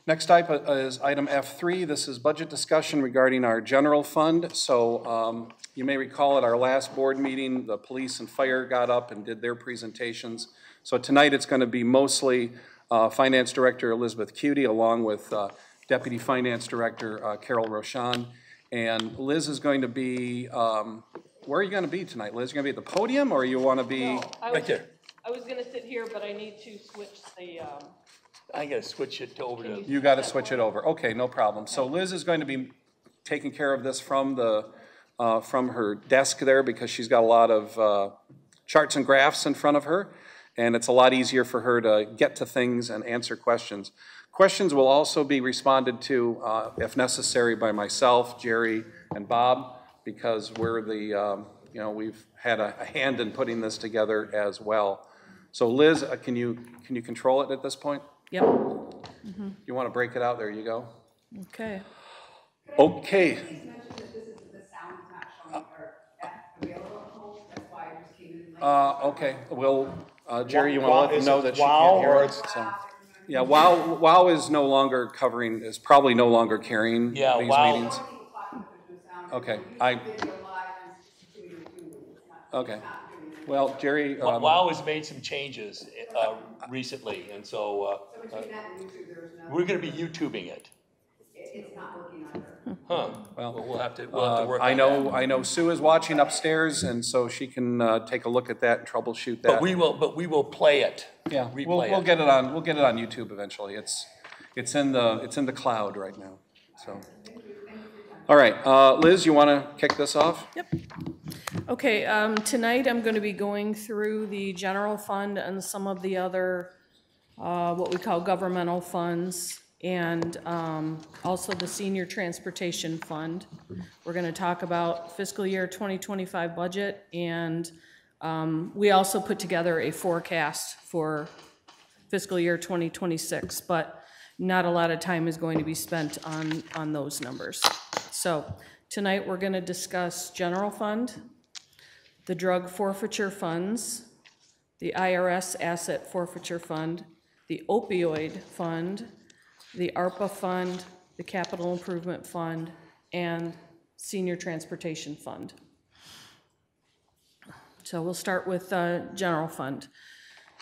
Next item is item F3. This is budget discussion regarding our general fund. So you may recall at our last board meeting, the police and fire got up and did their presentations. So tonight it's going to be mostly Finance Director Elizabeth Cuddy along with Deputy Finance Director Carol Rochon. And Liz is going to be, where are you going to be tonight, Liz? You're going to be at the podium or you want to be? No, right there. I was going to sit here, but I need to switch the. I got to switch it over to. You got to switch it over. Okay, no problem. So Liz is going to be taking care of this from her desk there because she's got a lot of charts and graphs in front of her, and it's a lot easier for her to get to things and answer questions. Questions will also be responded to, if necessary, by myself, Jerry, and Bob, because we're the, we've had a hand in putting this together as well. So Liz, can you control it at this point? Yep. Mm-hmm. You want to break it out? There you go. Okay. Okay. Okay. Well, Jerry, you want to let them know that she can't hear it? So. Yeah, WOW is no longer covering, is probably no longer carrying these meetings. Okay. Okay. Well, Jerry. WOW has made some changes recently, and so we're going to be YouTubing it. It's not working on her. Huh. Well, we'll have to work on that. I know Sue is watching upstairs, and so she can take a look at that and troubleshoot that. But we will play it. Yeah, we'll get it on YouTube eventually. It's in the cloud right now. So. All right, Liz, you want to kick this off? Yep. Okay, tonight I'm going to be going through the general fund and some of the other, what we call governmental funds, and also the senior transportation fund. We're going to talk about fiscal year 2025 budget, and we also put together a forecast for fiscal year 2026, but not a lot of time is going to be spent on those numbers. So tonight we're going to discuss general fund, the drug forfeiture funds, the IRS asset forfeiture fund, the opioid fund, the ARPA fund, the capital improvement fund, and senior transportation fund. So we'll start with general fund.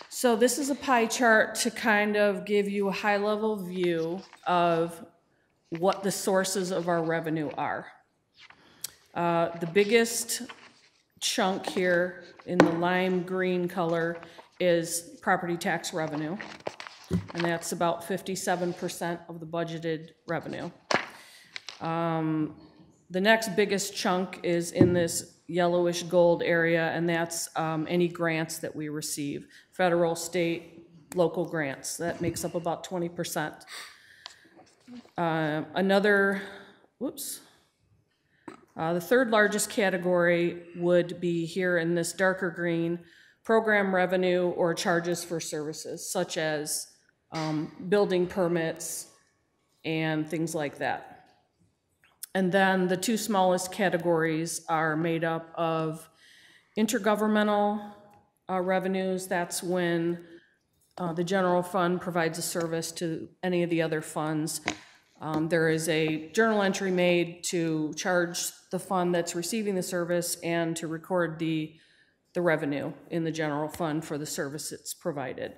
So this is a pie chart to kind of give you a high-level view of what the sources of our revenue are. The biggest chunk here in the lime green color is property tax revenue, and that's about 57% of the budgeted revenue. The next biggest chunk is in this yellowish gold area, and that's any grants that we receive, federal, state, local grants. That makes up about 20%. The third largest category would be here in this darker green, program revenue or charges for services, such as building permits and things like that. And then the two smallest categories are made up of intergovernmental revenues. That's when the general fund provides a service to any of the other funds. There is a journal entry made to charge the fund that's receiving the service and to record the revenue in the general fund for the service it's provided.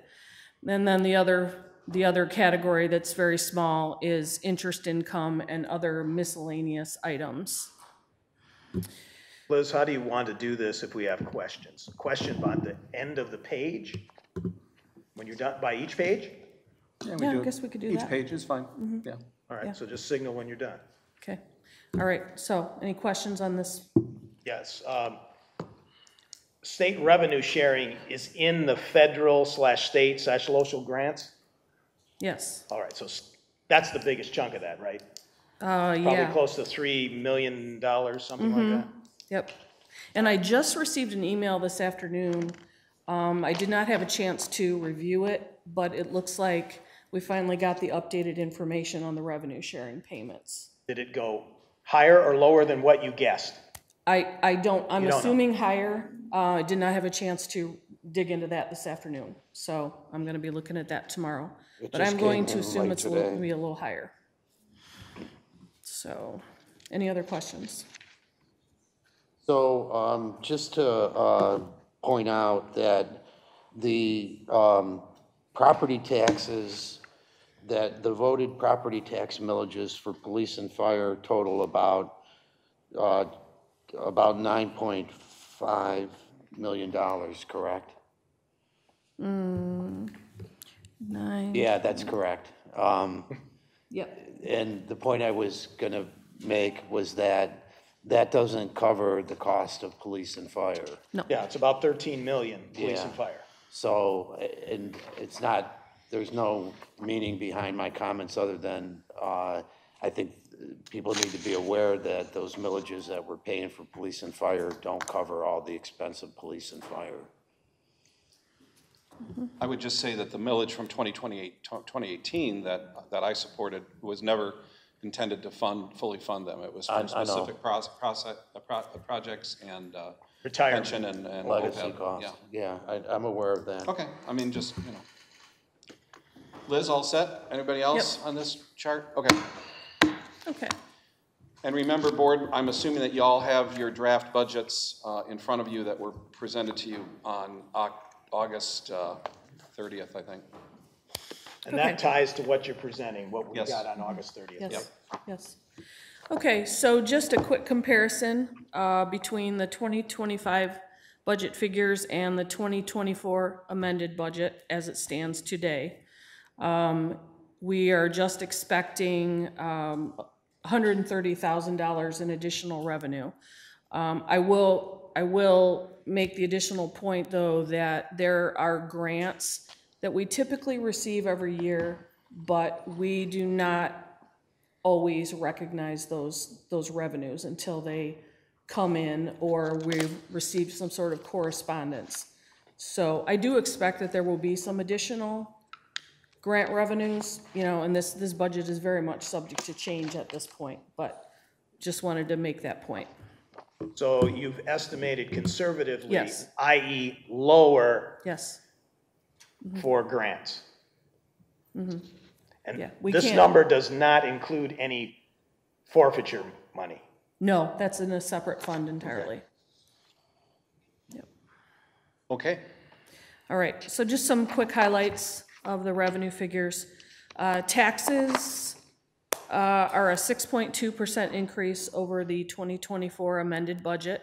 And then the other category that's very small is interest income and other miscellaneous items. Liz, how do you want to do this if we have questions? Question by the end of the page? When you're done by each page? Yeah, I guess we could do that. Each page is fine, yeah. All right, so just signal when you're done. Okay, all right, so any questions on this? Yes. State revenue sharing is in the federal/state/local grants? Yes. All right, so that's the biggest chunk of that, right? Yeah. Probably close to $3 million, something like that? Yep. And I just received an email this afternoon. I did not have a chance to review it, but it looks like we finally got the updated information on the revenue sharing payments. Did it go higher or lower than what you guessed? I don't, I'm You don't know. assuming higher. I did not have a chance to dig into that this afternoon, so I'm gonna be looking at that tomorrow. It But just I'm going came to in assume late it's today. gonna be a little higher. So, any other questions? So just to point out that the property taxes, that the voted property tax millages for police and fire total about $9.5 million, correct? Nine. Yeah, that's correct. Yep. And the point I was going to make was that that doesn't cover the cost of police and fire. No. Yeah, it's about 13 million, police and fire. So, and it's not, there's no meaning behind my comments other than I think people need to be aware that those millages that we're paying for police and fire don't cover all the expense of police and fire. I would just say that the millage from 2018 that I supported was never intended to fully fund them. It was for specific projects and pension and legacy OPEB. costs. Yeah, I'm aware of that. Okay, I mean, just, you know. Liz, all set? Anybody else on this chart? Okay. Okay. And remember, board, I'm assuming that you all have your draft budgets in front of you that were presented to you on August 30th, I think. And that ties to what you're presenting, what we Yes. got on August 30th. Yes. Yep. Yes. Okay, so just a quick comparison between the 2025 budget figures and the 2024 amended budget as it stands today. We are just expecting $130,000 in additional revenue. I will make the additional point, though, that there are grants that we typically receive every year, but we do not always recognize those revenues until they come in or we've received some sort of correspondence. So I do expect that there will be some additional grant revenues, you know, and this budget is very much subject to change at this point, but just wanted to make that point. So you've estimated conservatively, Yes. i.e. lower Yes. for grants. Mm-hmm. And Yeah, we this can't- number does not include any forfeiture money. No, that's in a separate fund entirely. Yep. Okay. All right, so just some quick highlights of the revenue figures. Taxes are a 6.2% increase over the 2024 amended budget.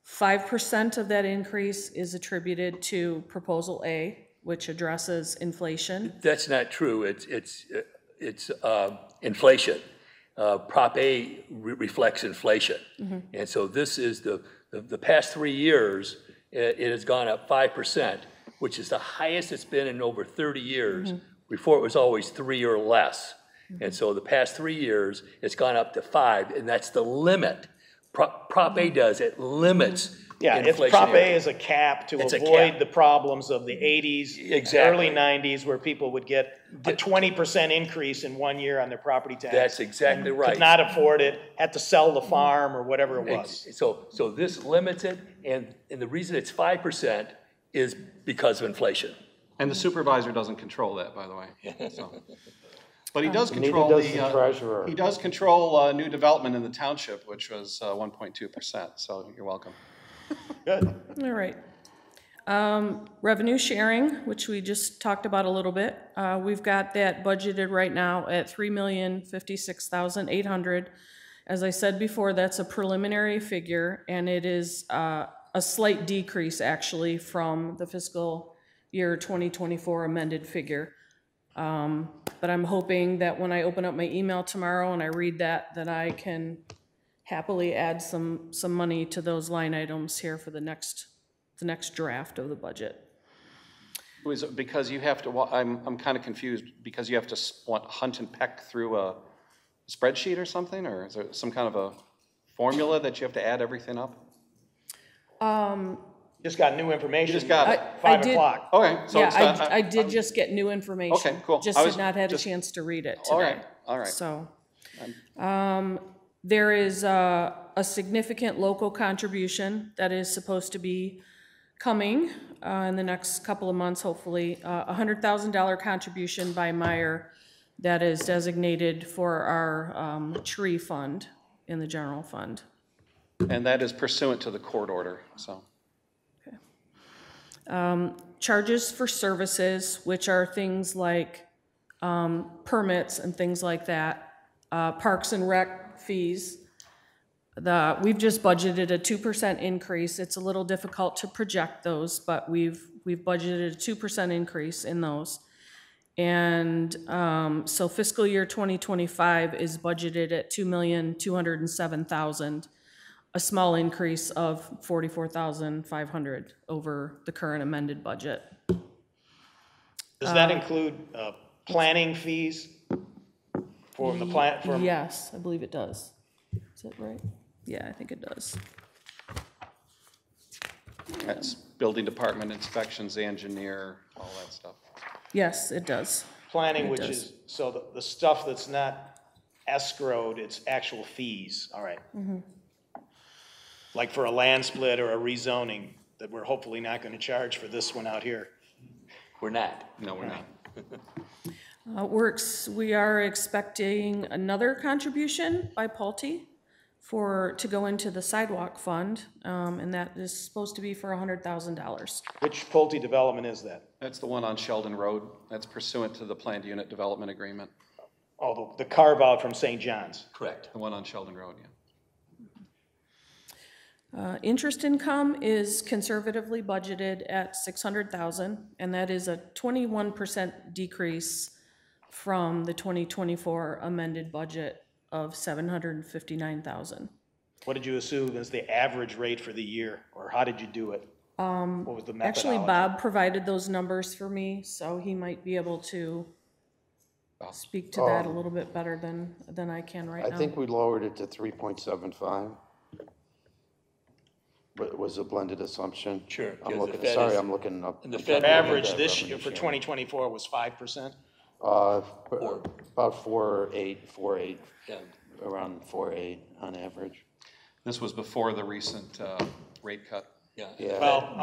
5% of that increase is attributed to Proposal A, which addresses inflation. That's not true. It's inflation. Prop A reflects inflation. Mm-hmm. And so this is the past 3 years, it has gone up 5%, which is the highest it's been in over 30 years. Mm-hmm. Before it was always 3 or less. Mm-hmm. And so the past 3 years, it's gone up to 5, and that's the limit. Prop A does, it limits Yeah, if Prop A is a cap to avoid the problems of the 80s, early 90s, where people would get a 20% increase in 1 year on their property tax. That's exactly right. Could not afford it, had to sell the farm or whatever it was. So this limits it, and the reason it's 5% is because of inflation. And the supervisor doesn't control that, by the way. So. But he does Neither control does the treasurer. He does control new development in the township, which was 1.2%. So you're welcome. Good. All right. Revenue sharing, which we just talked about a little bit. We've got that budgeted right now at $3,056,800. As I said before, that's a preliminary figure, and it is a slight decrease actually from the fiscal year 2024 amended figure. But I'm hoping that when I open up my email tomorrow and I read that I can happily add some money to those line items here for the next draft of the budget. Was it because you have to? I'm kind of confused because you have to hunt and peck through a spreadsheet or something, or is there some kind of a formula that you have to add everything up? Just got new information. You just got it. 5 did- o'clock. Okay, so it's Yeah, done. I did just get new information. Okay, cool. Just I had was not had a just- chance to read it today. All right. So, there is a significant local contribution that is supposed to be coming in the next couple of months, hopefully. A $100,000 contribution by Meyer that is designated for our tree fund in the general fund. And that is pursuant to the court order, so. Charges for services, which are things like permits and things like that, parks and rec fees. We've just budgeted a 2% increase. It's a little difficult to project those, but we've budgeted a 2% increase in those. And so fiscal year 2025 is budgeted at $2,207,000, a small increase of $44,500 over the current amended budget. Does that include planning fees from the plant? Yes, I believe it does. Is that right? Yeah, I think it does. That's building department inspections, engineer, all that stuff. Yes, it does. Planning, It which does. is, so the stuff that's not escrowed, it's actual fees, all right. Like for a land split or a rezoning that we're hopefully not going to charge for this one out here. We're not. No, we're not. We are expecting another contribution by Pulte to go into the sidewalk fund, and that is supposed to be for $100,000. Which Pulte development is that? That's the one on Sheldon Road. That's pursuant to the planned unit development agreement. Oh, the carve out from St. John's. Correct. The one on Sheldon Road, yeah. Interest income is conservatively budgeted at $600,000, and that is a 21% decrease from the 2024 amended budget of $759,000. What did you assume is the average rate for the year, or how did you do it? What was the methodology? Actually, Bob provided those numbers for me, so he might be able to speak to that a little bit better than I can right now. I think we lowered it to 3.75. But it was a blended assumption. Sure. I'm looking up. And the Fed Average this year for 2024 was 5%? About 4.8, Yeah. around 4.8 on average. This was before the recent rate cut. Yeah. Yeah.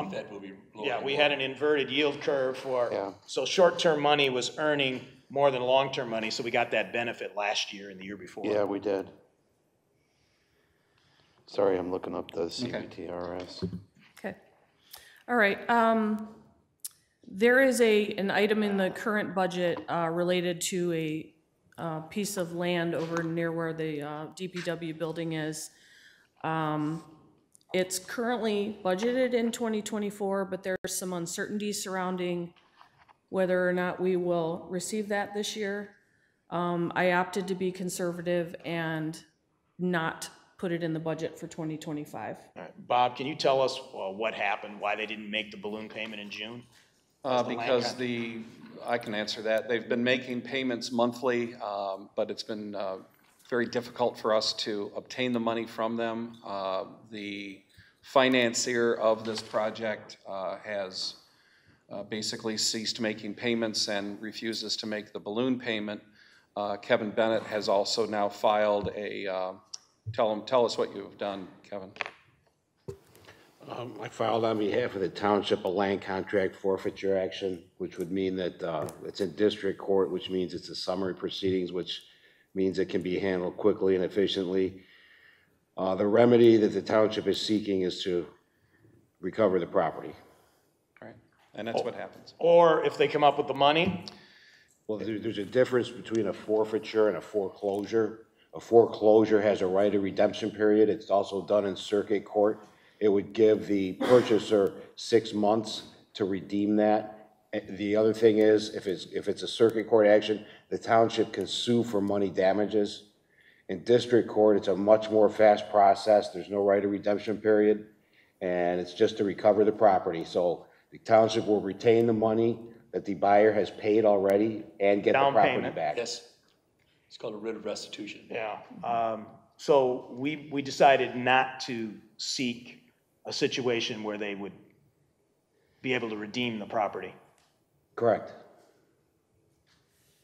Fed will be lower. Yeah, we had an inverted yield curve Yeah. so short-term money was earning more than long-term money, so we got that benefit last year and the year before. Yeah, we did. Sorry, I'm looking up the CBTRS. Okay. All right. There is an item in the current budget related to a piece of land over near where the DPW building is. It's currently budgeted in 2024, but there's some uncertainty surrounding whether or not we will receive that this year. I opted to be conservative and not put it in the budget for 2025. All right. Bob, can you tell us what happened, why they didn't make the balloon payment in June? Because I can answer that. They've been making payments monthly, but it's been very difficult for us to obtain the money from them. The financier of this project has basically ceased making payments and refuses to make the balloon payment. Kevin Bennett has also now filed tell us what you have done, Kevin. I filed on behalf of the township a land contract forfeiture action, which would mean that it's in district court, which means it's a summary proceedings, which means it can be handled quickly and efficiently. The remedy that the township is seeking is to recover the property. All right, and that's what happens. Or if they come up with the money? Well, there's a difference between a forfeiture and a foreclosure. A foreclosure has a right of redemption period. It's also done in circuit court. It would give the purchaser 6 months to redeem that. The other thing is, if it's a circuit court action, the township can sue for money damages. In district court, it's a much more fast process. There's no right of redemption period, and it's just to recover the property. So the township will retain the money that the buyer has paid already and get the property back. Yes. It's called a writ of restitution. Yeah. So we decided not to seek a situation where they would be able to redeem the property. Correct.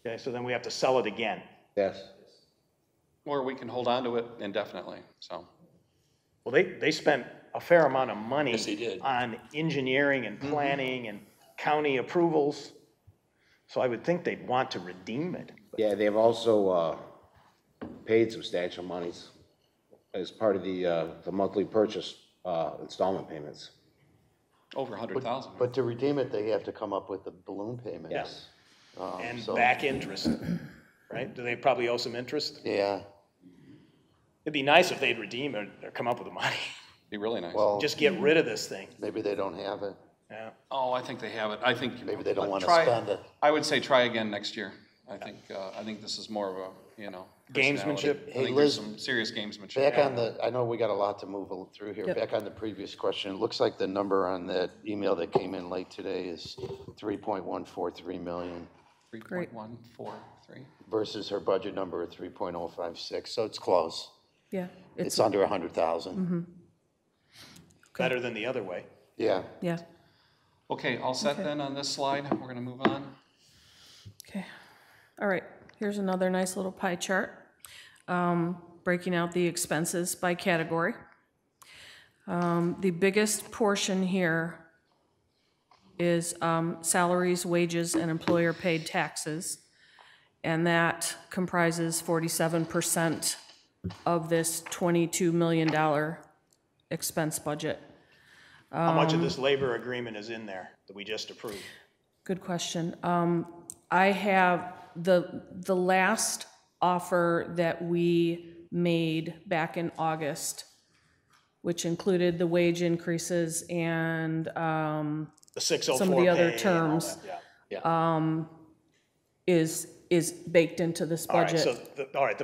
Okay, so then we have to sell it again. Yes. Or we can hold on to it indefinitely, so. Well, they spent a fair amount of money Yes, they did. on engineering and planning and county approvals. So I would think they'd want to redeem it. Yeah, they've also paid substantial monies as part of the monthly purchase installment payments. Over 100,000. But to redeem it, they have to come up with the balloon payment. Yes. And So- back interest, right? Do they probably owe some interest? Yeah, It'd be nice if they'd redeem it or come up with the money. Be really nice. well, Just get rid of this thing. maybe they don't have it. Yeah. Oh, I think they have it. I think. Maybe they don't want to try- spend it. I would say try again next year. I think this is more of a, personality. Gamesmanship. I Hey, think Liz, there's some serious gamesmanship. Back on the, I know we got a lot to move through here. Yep. Back on the previous question, it looks like the number on that email that came in late today is 3.143 million 3.143. versus her budget number of 3.056. So it's close. Yeah. It's under 100,000. Better than the other way. Yeah. Yeah. Okay, all set Okay. then on this slide. We're going to move on. Okay. All right. Here's another nice little pie chart, breaking out the expenses by category. The biggest portion here is salaries, wages, and employer-paid taxes, and that comprises 47% of this $22 million expense budget. How much of this labor agreement is in there that we just approved? Good question. I have the last offer that we made back in August, which included the wage increases and The 604 some of the other pay and all terms, that, yeah. is baked into this All right, budget. so,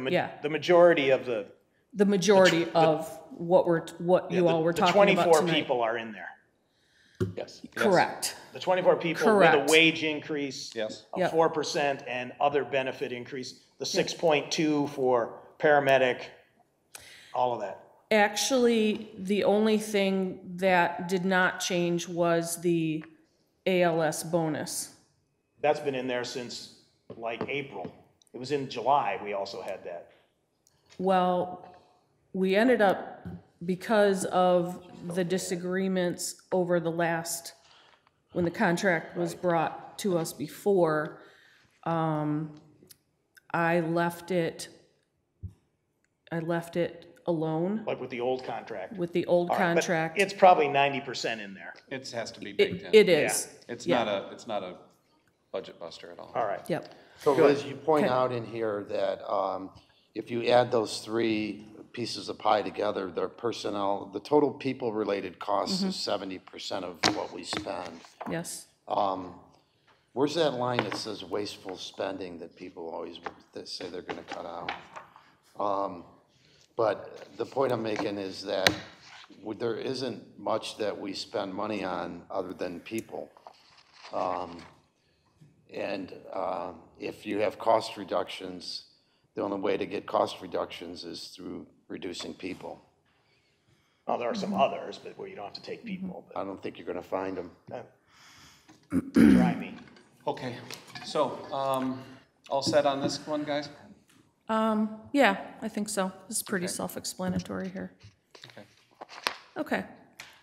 Yeah. the majority of the. The majority of what you all were talking about The 24 tonight. people are in there. Yes. Correct. The 24 people Correct. with a wage increase Yes. of Yep. 4% and other benefit increase, the 6.2 for paramedic, all of that. Actually, the only thing that did not change was the ALS bonus. That's been in there since like April. It was in July, we also had that. Well, we ended up, because of the disagreements over the last, when the contract was brought to us before, I left it alone Like with the old contract. with the old All right, but contract. it's probably 90% in there. It has to be baked in. It is. It's Yeah. not a budget buster at all. All right. Yep. So Liz, you point Okay. out in here that if you add those three pieces of pie together, the personnel, the total people-related costs is 70% of what we spend. Yes. Where's that line that says wasteful spending that people always that say they're gonna cut out? But the point I'm making is that there isn't much that we spend money on other than people. If you have cost reductions, the only way to get cost reductions is through reducing people. Well, there are some others, but where you don't have to take people. I don't think you're gonna find them. Try me. Okay, so, all set on this one, guys? Yeah, I think so. This is pretty self-explanatory here. Okay. Okay.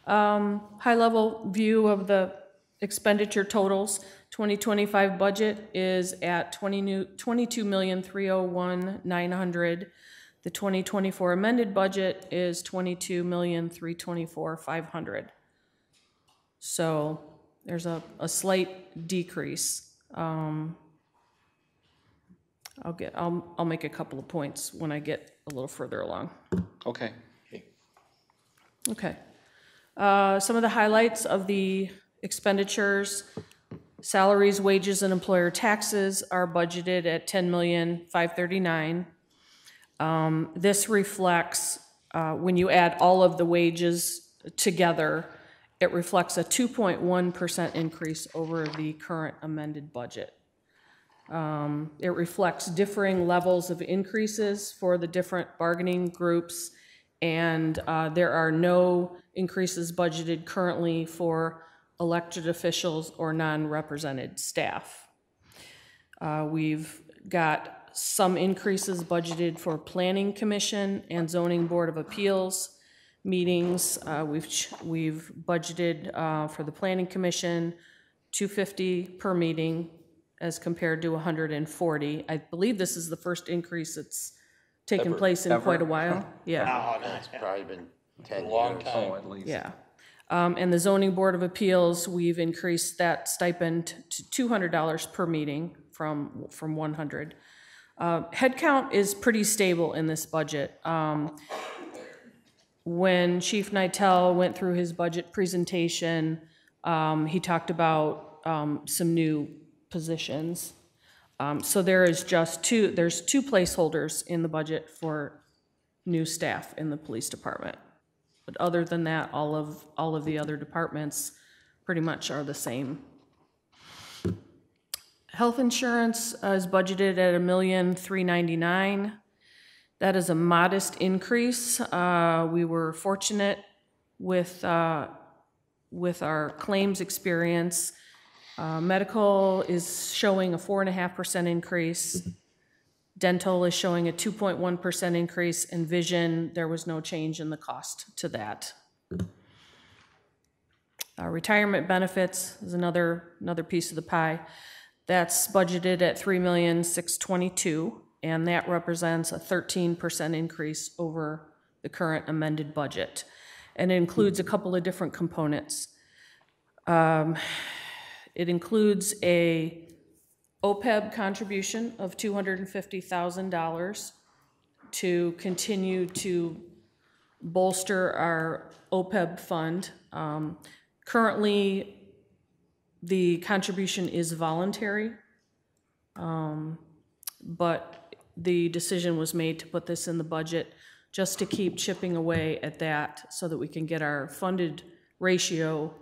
High-level view of the expenditure totals. 2025 budget is at $22,301,900. The 2024 amended budget is $22,324,500. So there's a slight decrease. I'll make a couple of points when I get a little further along. Okay. Okay. Some of the highlights of the expenditures: salaries, wages, and employer taxes are budgeted at $10,539,000. This reflects, when you add all of the wages together, it reflects a 2.1% increase over the current amended budget. It reflects differing levels of increases for the different bargaining groups, and there are no increases budgeted currently for elected officials or non-represented staff. We've got some increases budgeted for Planning Commission and Zoning Board of Appeals meetings. We've budgeted for the Planning Commission $250 per meeting as compared to $140. I believe this is the first increase that's taken place in quite a while. Yeah. No, it's probably been 10 A long years. time. Oh, at least. Yeah. And the Zoning Board of Appeals, we've increased that stipend to $200 per meeting from $100. Headcount is pretty stable in this budget. When Chief Nitel went through his budget presentation, he talked about some new positions. So there's two placeholders in the budget for new staff in the police department. But other than that, all of the other departments pretty much are the same. Health insurance is budgeted at $1,399,000. That is a modest increase. We were fortunate with our claims experience. Medical is showing a 4.5% increase. Dental is showing a 2.1% increase, and vision, there was no change in the cost to that. Retirement benefits is another piece of the pie. That's budgeted at $3,622,000, and that represents a 13% increase over the current amended budget. And it includes a couple of different components. It includes a OPEB contribution of $250,000 to continue to bolster our OPEB fund. Currently, the contribution is voluntary, but the decision was made to put this in the budget just to keep chipping away at that so that we can get our funded ratio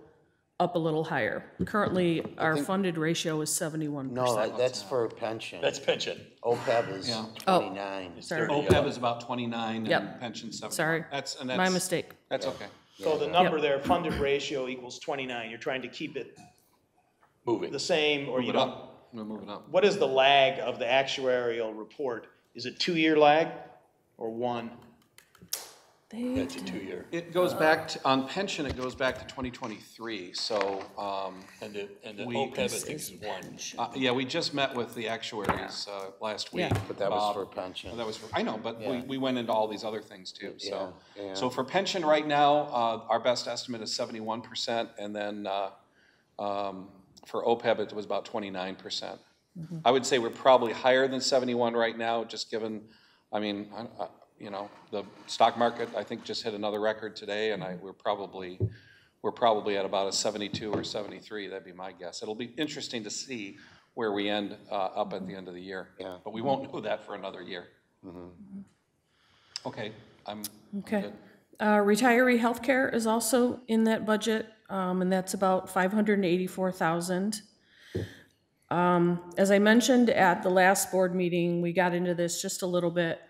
up a little higher. Currently, our funded ratio is 71%. No, that's for pension. That's pension. OPEB is 29. Sorry. OPEB is about 29 Yep. and pension 7. Sorry, my mistake. That's okay. So the number there, funded ratio equals 29. You're trying to keep it Moving. the same, or Move you it don't? up. We'll move it up. What is the lag of the actuarial report? Is it 2-year lag or 1? That's a 2-year. It goes back to, on pension, it goes back to 2023, so. And the OPEB, I think, is 1. Yeah, we just met with the actuaries last week. Yeah. But that was for pension. That was for, I know, but Yeah. we went into all these other things too, so. Yeah. So for pension right now, our best estimate is 71%, and then for OPEB, it was about 29%. I would say we're probably higher than 71 right now, just given, I mean, you know, the stock market, I think, just hit another record today, and we're probably at about a 72 or 73. That'd be my guess. It'll be interesting to see where we end up at the end of the year. Yeah. But we won't know that for another year. Okay, I'm Okay. good. Retiree healthcare is also in that budget, and that's about $584,000. As I mentioned at the last board meeting, we got into this just a little bit.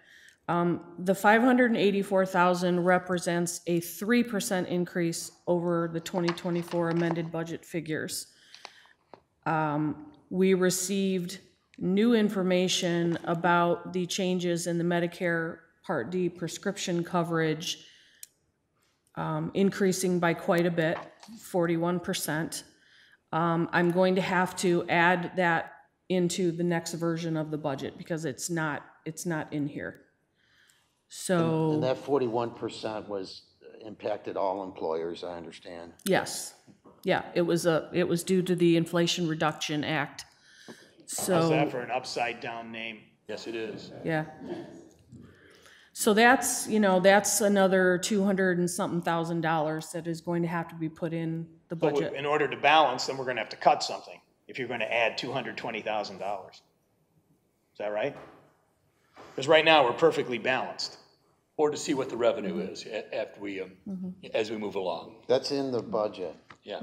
The $584,000 represents a 3% increase over the 2024 amended budget figures. We received new information about the changes in the Medicare Part D prescription coverage, increasing by quite a bit, 41%. I'm going to have to add that into the next version of the budget because it's not in here. So. And that 41% was impacted all employers, I understand. Yes, yeah, it was due to the Inflation Reduction Act. So. How's that for an upside down name? Yes, it is. Yeah. So that's, that's another $200 and something thousand that is going to have to be put in the But budget. in order to balance, then we're going to have to cut something if you're going to add $220,000. Is that right? Because right now, we're perfectly balanced. Or to see what the revenue is after we, as we move along. That's in the budget. Yeah.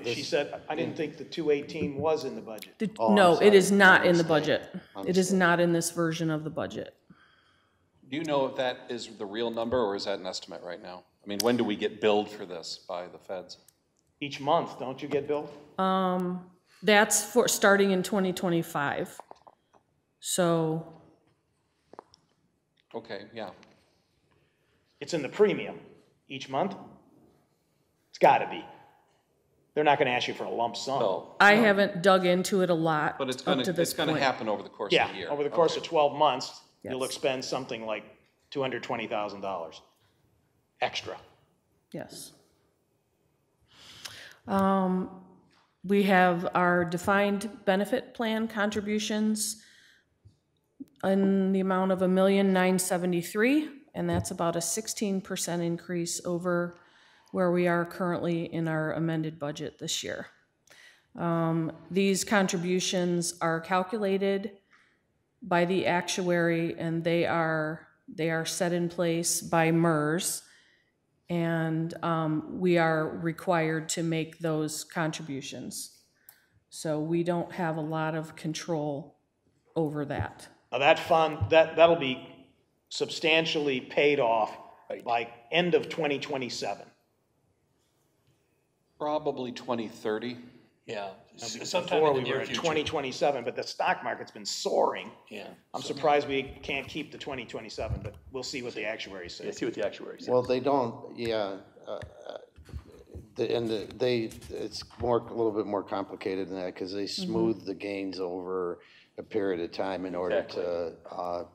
She said, I didn't think the 218 was in the budget. No, it is not in the budget. It is not in this version of the budget. Do you know if that is the real number or is that an estimate right now? I mean, when do we get billed for this by the feds? Each month, don't you get billed? That's for starting in 2025. So, Okay, yeah. It's in the premium each month? It's gotta be. They're not gonna ask you for a lump sum. No. I haven't dug into it a lot But it's up gonna, to this it's gonna point. happen over the course of the year. Yeah, over the course of 12 months, you'll Yes. expend something like $220,000 extra. Yes. We have our defined benefit plan contributions in the amount of $1,973,000, and that's about a 16% increase over where we are currently in our amended budget this year. These contributions are calculated by the actuary, and they are set in place by MERS, and we are required to make those contributions. So we don't have a lot of control over that. Now that fund, that'll be substantially paid off by end of 2027. Probably 2030. Yeah, Now, sometime before in the we near were at future. 2027, but the stock market's been soaring. Yeah. I'm surprised we can't keep the 2027, but we'll see what the actuaries say. Yeah, see what the actuary says. Well, they don't, yeah, it's a little bit more complicated than that, because they smooth the gains over a period of time in order to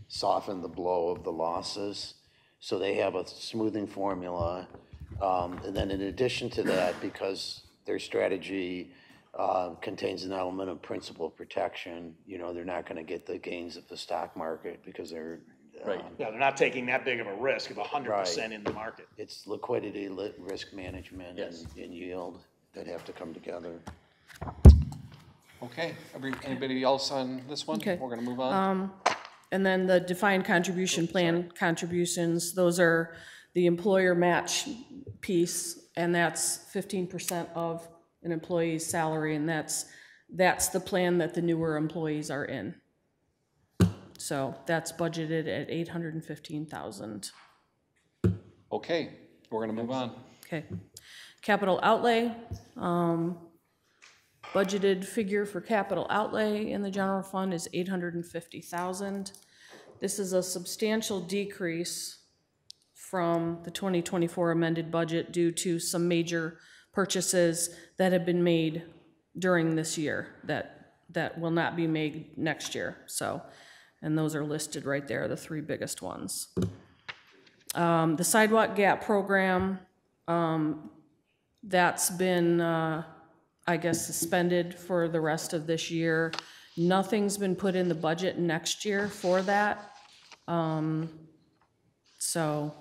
soften the blow of the losses. So they have a smoothing formula. And then in addition to that, because their strategy contains an element of principal protection, they're not going to get the gains of the stock market because they're Yeah, they're not taking that big of a risk of 100% in the market. It's liquidity, risk management, and yield that have to come together. Okay, anybody else on this one? Okay. We're gonna move on. And then the defined contribution plan contributions, those are the employer match piece, and that's 15% of an employee's salary, and that's the plan that the newer employees are in. So that's budgeted at $815,000. Okay, we're gonna move on. Okay. Capital outlay, budgeted figure for capital outlay in the general fund is $850,000. This is a substantial decrease from the 2024 amended budget due to some major purchases that have been made during this year that will not be made next year. So, and those are listed right there, the three biggest ones. The sidewalk gap program, that's been, I guess, suspended for the rest of this year. Nothing's been put in the budget next year for that. So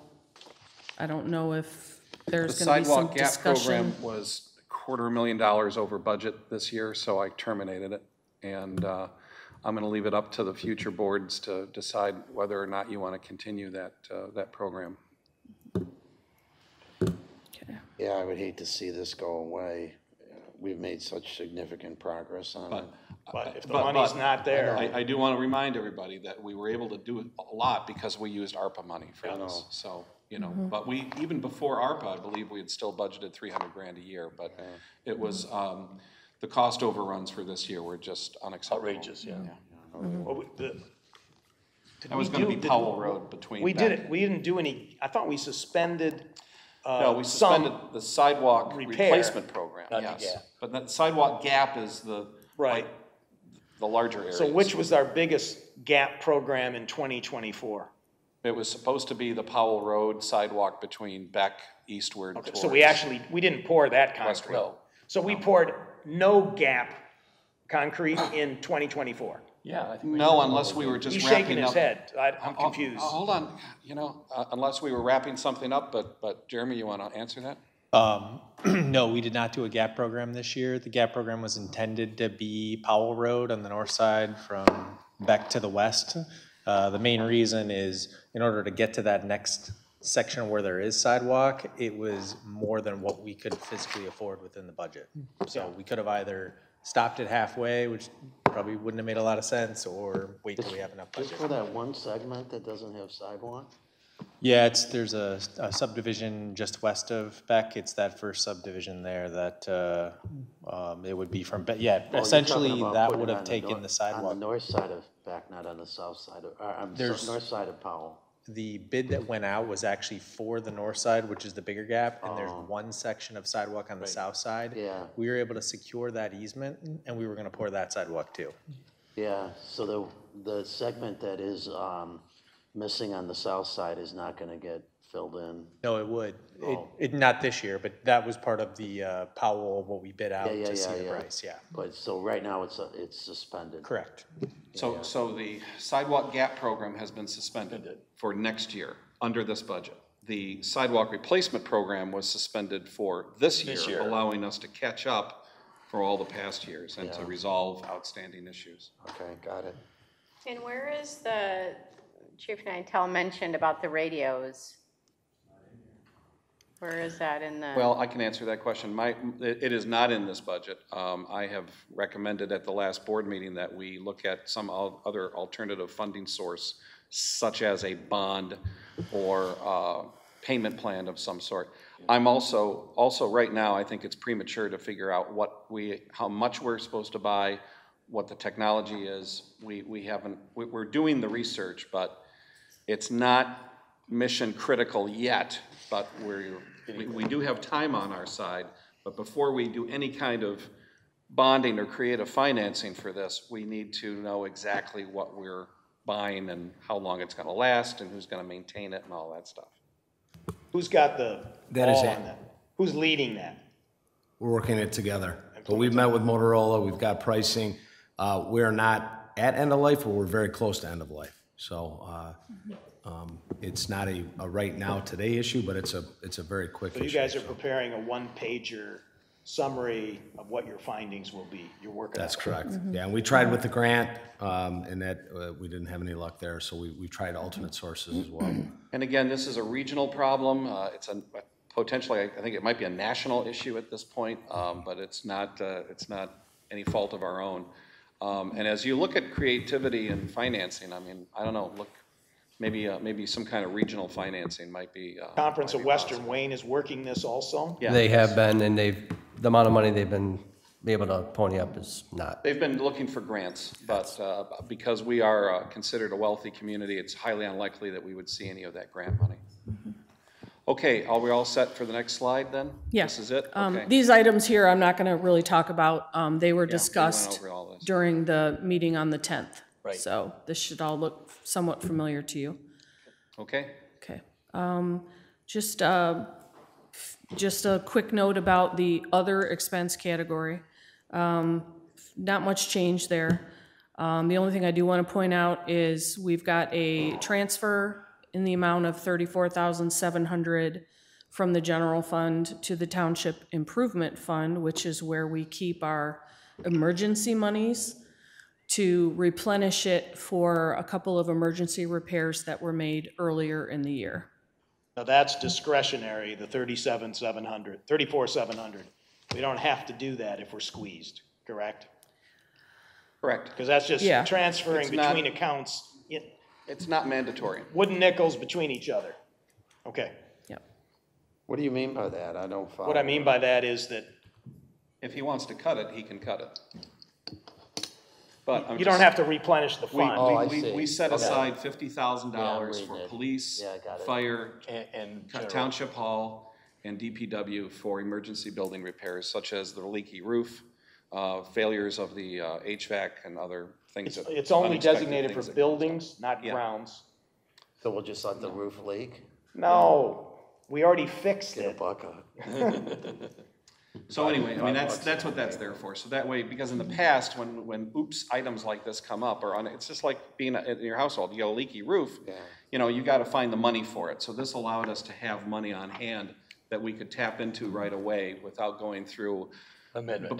I don't know if there's The gonna be some sidewalk gap discussion. program was $250,000 over budget this year, so I terminated it. And I'm gonna leave it up to the future boards to decide whether or not you wanna continue that program. Yeah, I would hate to see this go away. We've made such significant progress on it. But if the money's not there. I do want to remind everybody that we were able to do a lot because we used ARPA money for this. So, but even before ARPA, I believe we had still budgeted $300,000 a year, but it was, the cost overruns for this year were just unacceptable. Outrageous, yeah. Well, That was gonna be Powell Road between. We did it, we didn't do any, I thought we suspended No, we suspended the sidewalk repair. replacement program, Not the yes. gap. But that sidewalk gap is the larger area. So which was our biggest gap program in 2024? It was supposed to be the Powell Road sidewalk between Beck eastward towards. So we didn't pour that concrete. No. So we poured no gap concrete in 2024. Yeah, I think. No, unless we were just He's wrapping shaking his up. head. I'm confused. Hold on, unless we were wrapping something up, but Jeremy, you want to answer that? No, we did not do a GAP program this year. The GAP program was intended to be Powell Road on the north side from Beck to the west. The main reason is in order to get to that next section where there is sidewalk, it was more than what we could physically afford within the budget. So we could have either stopped it halfway, which probably wouldn't have made a lot of sense, or wait till we have enough budget. Just for that one segment that doesn't have sidewalk? Yeah, there's a subdivision just west of Beck. It's that first subdivision there that it would be from, but yeah, Oh, essentially that would have taken the On sidewalk. the north side of Beck, not on the south side of, north side of Powell. The bid that went out was actually for the north side, which is the bigger gap, and there's one section of sidewalk on the south side. Yeah. We were able to secure that easement, and we were gonna pour that sidewalk too. Yeah, so the segment that is missing on the south side is not gonna get filled in. No, it would. Oh. It not this year, but that was part of the Powell, what we bid out Yeah, to see the yeah. price, yeah. But so right now it's suspended. Correct. So the sidewalk gap program has been suspended for next year under this budget. The sidewalk replacement program was suspended for this year, allowing us to catch up for all the past years and to resolve outstanding issues. Okay, got it. And where is the, Chief Nantel mentioned about the radios? Where is that in the? Well, I can answer that question. It is not in this budget. I have recommended at the last board meeting that we look at some other alternative funding source, such as a bond or payment plan of some sort. I'm also right now, I think it's premature to figure out how much we're supposed to buy, what the technology is. We're doing the research, but it's not mission critical yet, but we do have time on our side. But before we do any kind of bonding or creative financing for this, we need to know exactly what we're buying and how long it's going to last and who's going to maintain it and all that stuff. Who's got the ball on that? Who's leading that? We're working it together. But we've met with Motorola, we've got pricing. We're not at end of life, but we're very close to end of life. So it's not a right now today issue, but it's a very quick issue. So you guys are preparing a one-pager summary of what your findings will be. You're working on it. That's correct. Yeah, and we tried with the grant, and that we didn't have any luck there, so we tried alternate sources as well. And again, this is a regional problem. It's potentially, I think it might be a national issue at this point, but it's not any fault of our own. And as you look at creativity and financing, I mean, I don't know, maybe some kind of regional financing might be. Conference of Western Wayne is working this also? Yeah. They have been, and the amount of money they've been able to pony up is not. They've been looking for grants, but because we are considered a wealthy community, it's highly unlikely that we would see any of that grant money. Okay, are we all set for the next slide then? Yeah. This is it? Okay. These items here, I'm not going to really talk about. They were discussed during the meeting on the 10th. Right. So this should all look somewhat familiar to you. Okay. Okay. Just a quick note about the other expense category. Not much change there. The only thing I do want to point out is we've got a transfer in the amount of $34,700 from the general fund to the Township Improvement Fund, which is where we keep our emergency monies, to replenish it for a couple of emergency repairs that were made earlier in the year. Now that's discretionary, the $34,700. We don't have to do that if we're squeezed, correct? Correct. Because that's just transferring between accounts. It's not mandatory. Wooden nickels between each other. Okay. Yep. What do you mean by that? I don't follow. What I mean by that is that if he wants to cut it, he can cut it. But you don't have to replenish the fund. We set aside $50,000 for police, fire, and Township Hall, and DPW for emergency building repairs, such as the leaky roof, failures of the HVAC, and other things. It's only designated for buildings, not grounds. So we'll just let the roof leak? No, we already fixed it. Get a bucket. So anyway, I mean, that's what that's there for. So that way, because in the past, when oops items like this come up, it's just like being in your household. You got a leaky roof, you know, you got to find the money for it. So this allowed us to have money on hand that we could tap into right away without going through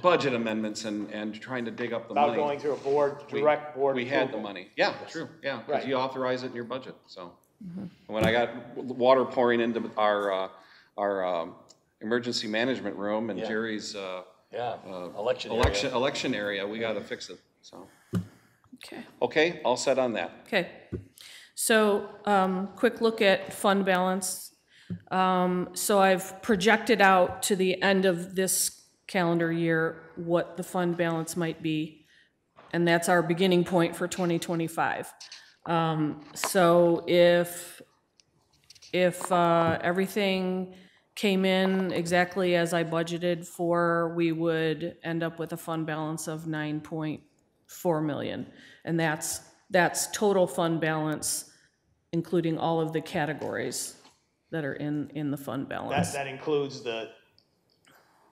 budget amendments and trying to dig up the money. Without going through a direct board. We had the money. Yeah, true. Yeah, because you authorize it in your budget. So when I got water pouring into our emergency management room and Jerry's election area, we got to fix it. So okay, all set on that. Okay. So, quick look at fund balance. So I've projected out to the end of this calendar year what the fund balance might be, and that's our beginning point for 2025. So if everything came in exactly as I budgeted for, we would end up with a fund balance of 9.4 million. And that's total fund balance, including all of the categories that are in the fund balance. That includes the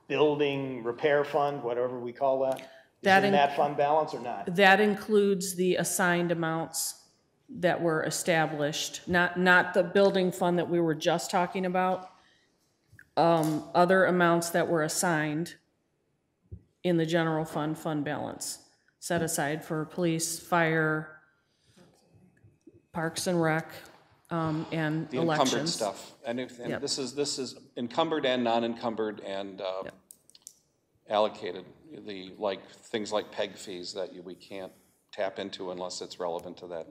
building repair fund, whatever we call that? Is in that fund balance or not? That includes the assigned amounts that were established, not the building fund that we were just talking about. Other amounts that were assigned in the general fund balance, set aside for police, fire, parks and rec, and The elections. encumbered stuff. And Yep. this is encumbered and non-encumbered and allocated. Things like PEG fees that we can't tap into unless it's relevant to that,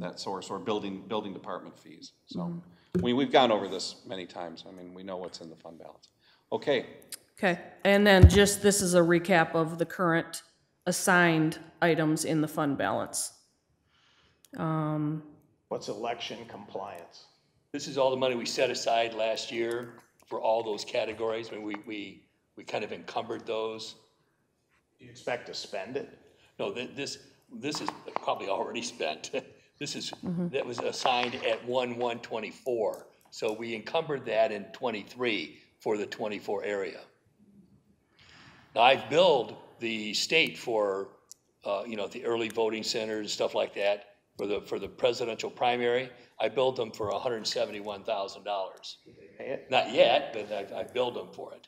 that source, or building department fees. So we've gone over this many times. I mean, we know what's in the fund balance. Okay. Okay, and then just, this is a recap of the current assigned items in the fund balance. What's election compliance? This is all the money we set aside last year for all those categories. I mean, we kind of encumbered those. Do you expect to spend it? No, this is probably already spent. This is, that was assigned at 1/1/24. So we encumbered that in 23 for the 24 area. Now I've billed the state for, the early voting centers and stuff like that for the presidential primary. I billed them for $171,000. Not yet, but I billed them for it.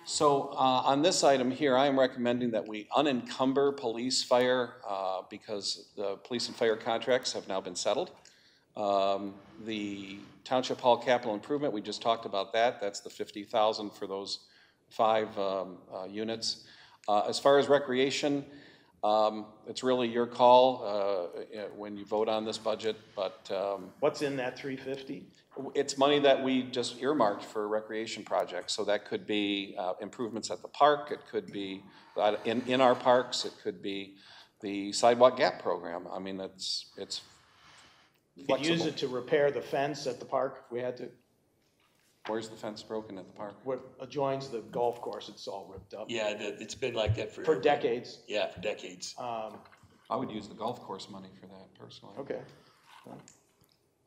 So on this item here, I am recommending that we unencumber police, fire, because the police and fire contracts have now been settled. The Township Hall capital improvement, we just talked about that. That's the $50,000 for those 5 units. As far as recreation, it's really your call when you vote on this budget, but what's in that 350? It's money that we just earmarked for recreation projects. So that could be improvements at the park, it could be in our parks, it could be the sidewalk gap program. I mean, it's You could use it to repair the fence at the park if we had to. Where's the fence broken at the park? What adjoins the golf course, it's all ripped up. Yeah, it's been like that for decades. Yeah, for decades. I would use the golf course money for that personally. Okay.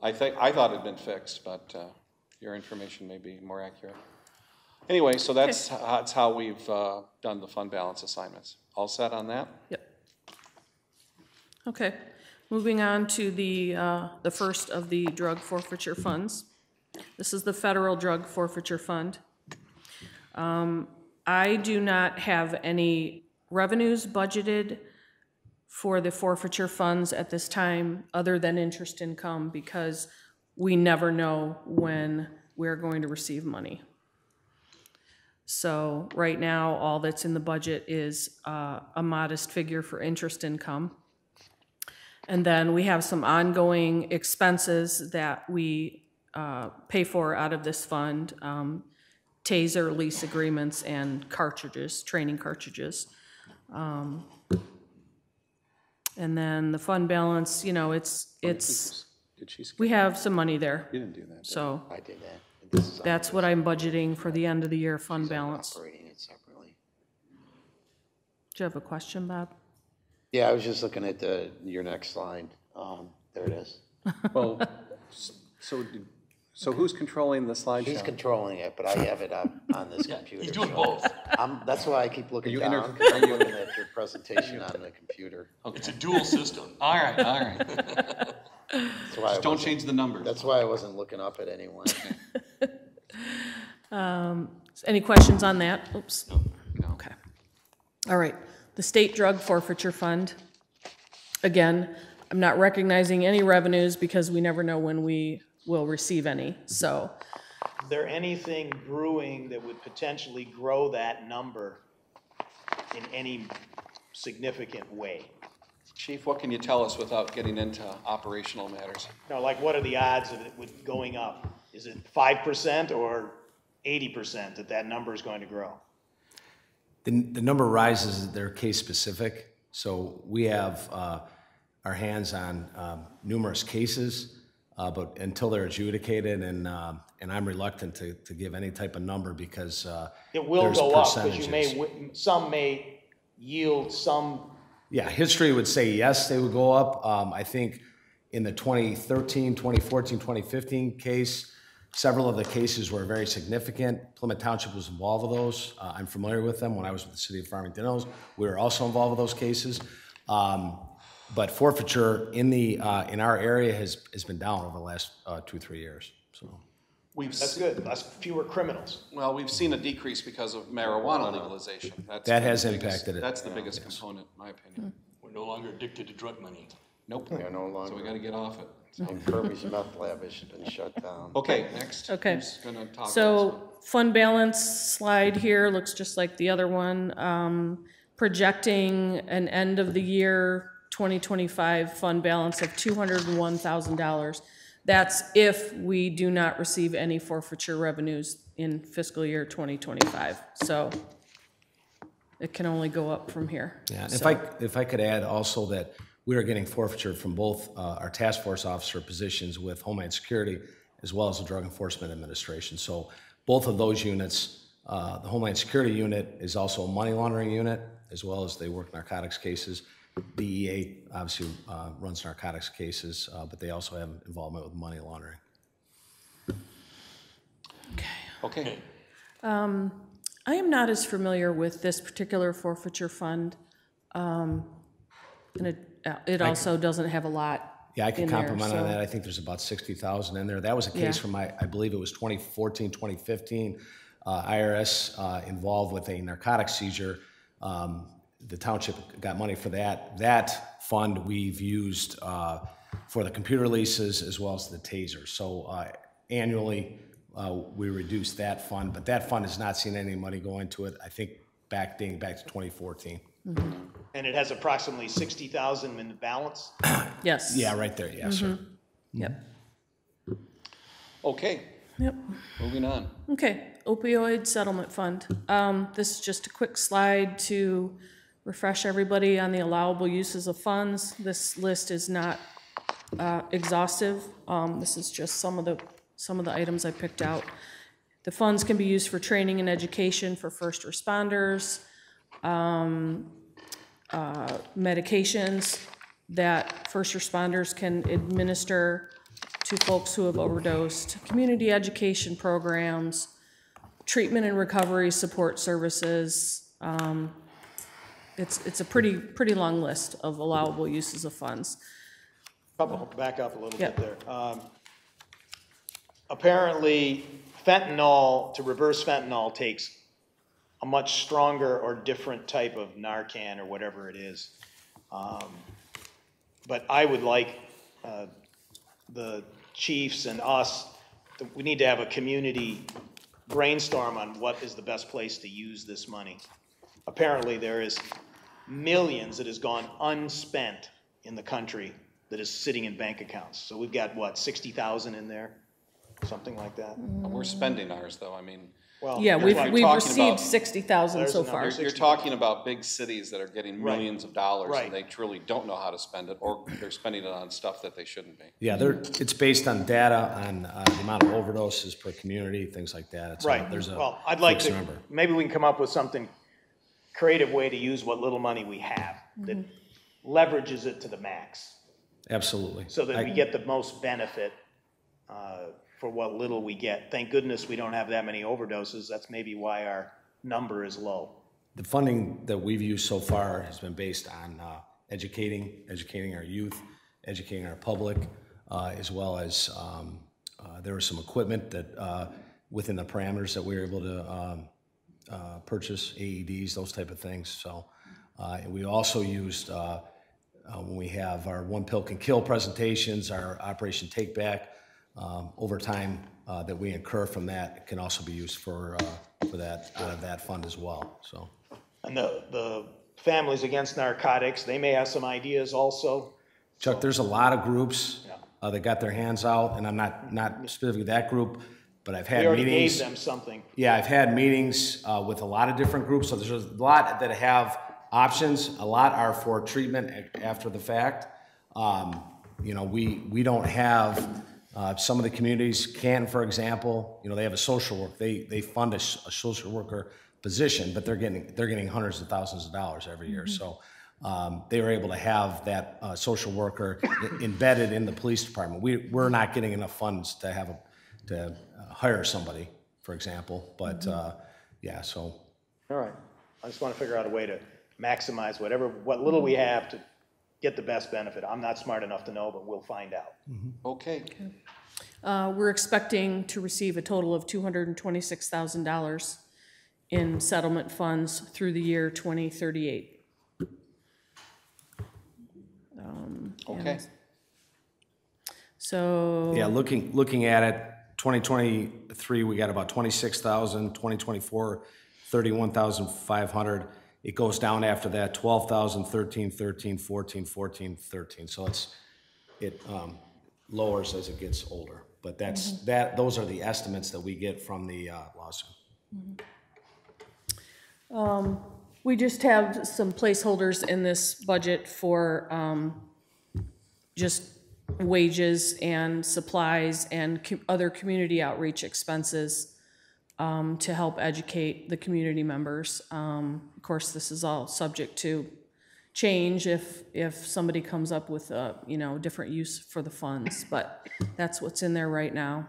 I thought it had been fixed, but your information may be more accurate. Anyway, so that's how we've done the fund balance assignments. All set on that? Yep. Okay, moving on to the first of the drug forfeiture funds. This is the federal drug forfeiture fund. I do not have any revenues budgeted for the forfeiture funds at this time, other than interest income, because we never know when we're going to receive money. So right now, all that's in the budget is a modest figure for interest income. And then we have some ongoing expenses that we pay for out of this fund, taser lease agreements and cartridges, training cartridges. And then the fund balance, we have some money there. You didn't do that. So I did that. that's what I'm budgeting for the end of the year fund balance. Operating it separately. Do you have a question, Bob? Yeah, I was just looking at your next slide. There it is. Well, so who's controlling the slideshow? He's controlling it, but I have it up on this computer. He's doing both. That's why I keep looking down. Are I'm looking at your presentation on the computer. Okay. It's a dual system. All right. That's why Just don't change the numbers. That's why I wasn't looking up at anyone. Any questions on that? Oops. No. Okay. All right. The state drug forfeiture fund. Again, I'm not recognizing any revenues because we never know when we will receive any. So, is there anything brewing that would potentially grow that number in any significant way? Chief, what can you tell us without getting into operational matters? No, like what are the odds of it with going up? Is it 5% or 80% that number is going to grow? The number rises, they're case specific. So we have our hands on numerous cases, but until they're adjudicated, and I'm reluctant to give any type of number because it will there's go up because percentages. some may yield some. Yeah, history would say yes, they would go up. I think in the 2013, 2014, 2015 case, several of the cases were very significant. Plymouth Township was involved with those. I'm familiar with them. When I was with the city of Farmington Hills, we were also involved with those cases. But forfeiture in our area has been down over the last 2-3 years. So That's good. That's fewer criminals. Well, we've seen a decrease because of marijuana legalization. That has impacted it. That's the biggest component, in my opinion. We're no longer addicted to drug money. Nope. They're no longer. So we got to get off it. And Kirby's meth lab has been shut down. Okay, next. Okay. Who's gonna talk So fund balance slide here looks just like the other one. Projecting an end of the year 2025 fund balance of $201,000. That's if we do not receive any forfeiture revenues in fiscal year 2025. So it can only go up from here. Yeah, so. if I could add also that we are getting forfeiture from both our task force officer positions with Homeland Security as well as the Drug Enforcement Administration. So both of those units, the Homeland Security unit is also a money laundering unit, as well as they work narcotics cases. DEA obviously runs narcotics cases, but they also have involvement with money laundering. Okay. I am not as familiar with this particular forfeiture fund. And it also doesn't have a lot. Yeah, I can compliment there, on that. I think there's about 60,000 in there. That was a case from I believe it was 2014, 2015. IRS involved with a narcotics seizure. The township got money for that. That fund we've used for the computer leases as well as the taser. So annually we reduced that fund, but that fund has not seen any money go into it. I think dating back to 2014. Mm-hmm. And it has approximately 60,000 in the balance? Yes. Yeah, right there, yes, sir. Yep. Okay. Yep. Moving on. Okay, opioid settlement fund. This is just a quick slide to refresh everybody on the allowable uses of funds. This list is not exhaustive. This is just some of the items I picked out. The funds can be used for training and education for first responders, medications that first responders can administer to folks who have overdosed, community education programs, treatment and recovery support services. It's a pretty long list of allowable uses of funds. Back up a little bit there. Apparently, fentanyl, to reverse fentanyl, takes a much stronger or different type of Narcan or whatever it is. But I would like the chiefs and us, we need to have a community brainstorm on what is the best place to use this money. Apparently there is millions that has gone unspent in the country that is sitting in bank accounts. So we've got, what, 60,000 in there? Something like that? We're spending ours, though. I mean, well, yeah, we've received 60,000 so far. You're talking about big cities that are getting millions of dollars, Right. and they truly don't know how to spend it, or they're spending it on stuff that they shouldn't be. Yeah, it's based on data on the amount of overdoses per community, things like that. It's Right. Well, I'd like to, maybe we can come up with something creative way to use what little money we have that leverages it to the max. Absolutely. So that we get the most benefit for what little we get. Thank goodness we don't have that many overdoses. That's maybe why our number is low. The funding that we've used so far has been based on educating our youth, educating our public, as well as there was some equipment that within the parameters that we were able to purchase, AEDs, those type of things. So, and we also used, when we have our One Pill Can Kill presentations, our Operation Take Back, overtime that we incur from that can also be used for that out of that fund as well. So, and the Families Against Narcotics. They may have some ideas also. Chuck, there's a lot of groups that got their hands out, and I'm not specifically that group, but I've had We already meetings. gave them something. Yeah, I've had meetings with a lot of different groups, so there's a lot that have options. A lot are for treatment after the fact. You know, we don't have, some of the communities, Canton, for example, you know, they have a social work. They fund a social worker position, but they're getting hundreds of thousands of dollars every year. So they were able to have that social worker embedded in the police department. We're not getting enough funds to have to hire somebody, for example. But yeah, so. All right. I just want to figure out a way to maximize what little we have to get the best benefit. I'm not smart enough to know, but we'll find out. Okay. We're expecting to receive a total of $226,000 in settlement funds through the year 2038. Okay. So. Yeah, looking at it, 2023, we got about 26,000, 2024, 31,500. It goes down after that, 12,000, 13, 13, 14, 14, 13. So it lowers as it gets older. But those are the estimates that we get from the lawsuit. We just have some placeholders in this budget for just wages and supplies and other community outreach expenses to help educate the community members. Of course, this is all subject to change if somebody comes up with a different use for the funds, but that's what's in there right now.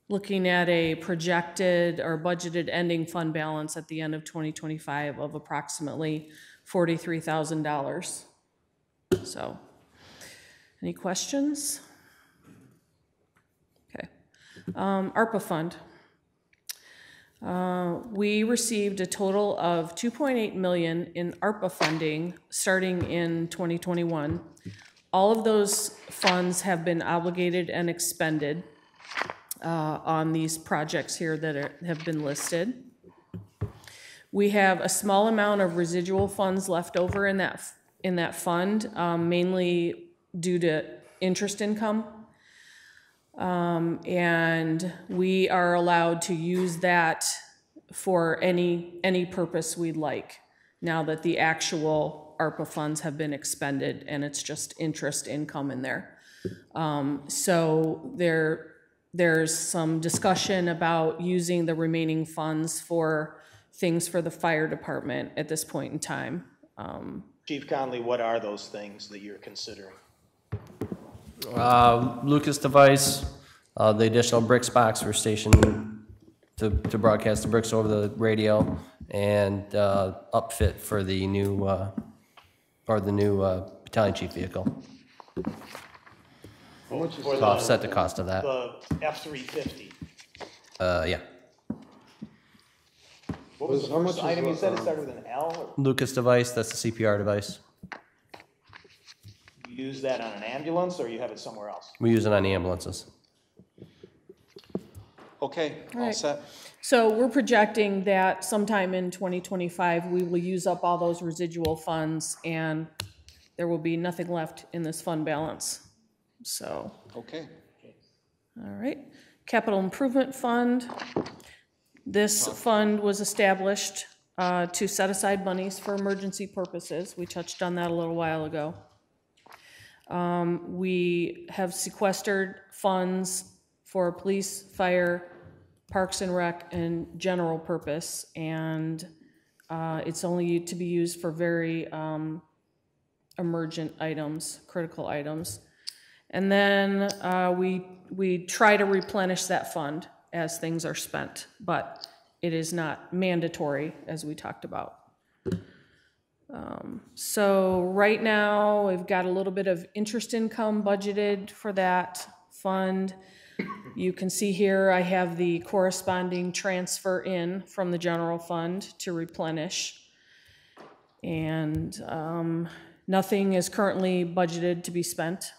Looking at a projected or budgeted ending fund balance at the end of 2025 of approximately $43,000. So, any questions? Okay. ARPA fund. We received a total of $2.8 million in ARPA funding starting in 2021. All of those funds have been obligated and expended on these projects here that have been listed. We have a small amount of residual funds left over in that fund, mainly due to interest income. And we are allowed to use that for any purpose we'd like, now that the actual ARPA funds have been expended and it's just interest income in there. So there's some discussion about using the remaining funds for things for the fire department at this point in time. Chief Conley, what are those things that you're considering? Lucas device, the additional bricks box for station to broadcast the bricks over the radio, and upfit for the new battalion chief vehicle. How much is to offset the cost of that. The F-350. Yeah. What was the first item you said? It started with an L? Lucas device, that's the CPR device. You use that on an ambulance, or you have it somewhere else? We use it on the ambulances. Okay, all set. So we're projecting that sometime in 2025, we will use up all those residual funds and there will be nothing left in this fund balance. So. Okay. All right. Capital Improvement Fund. This fund was established to set aside monies for emergency purposes. We touched on that a little while ago. We have sequestered funds for police, fire, parks and rec, and general purpose, and it's only to be used for very emergent items, critical items. And then we try to replenish that fund as things are spent, but it is not mandatory, as we talked about. So right now, we've got a little bit of interest income budgeted for that fund. You can see here I have the corresponding transfer in from the general fund to replenish. And nothing is currently budgeted to be spent.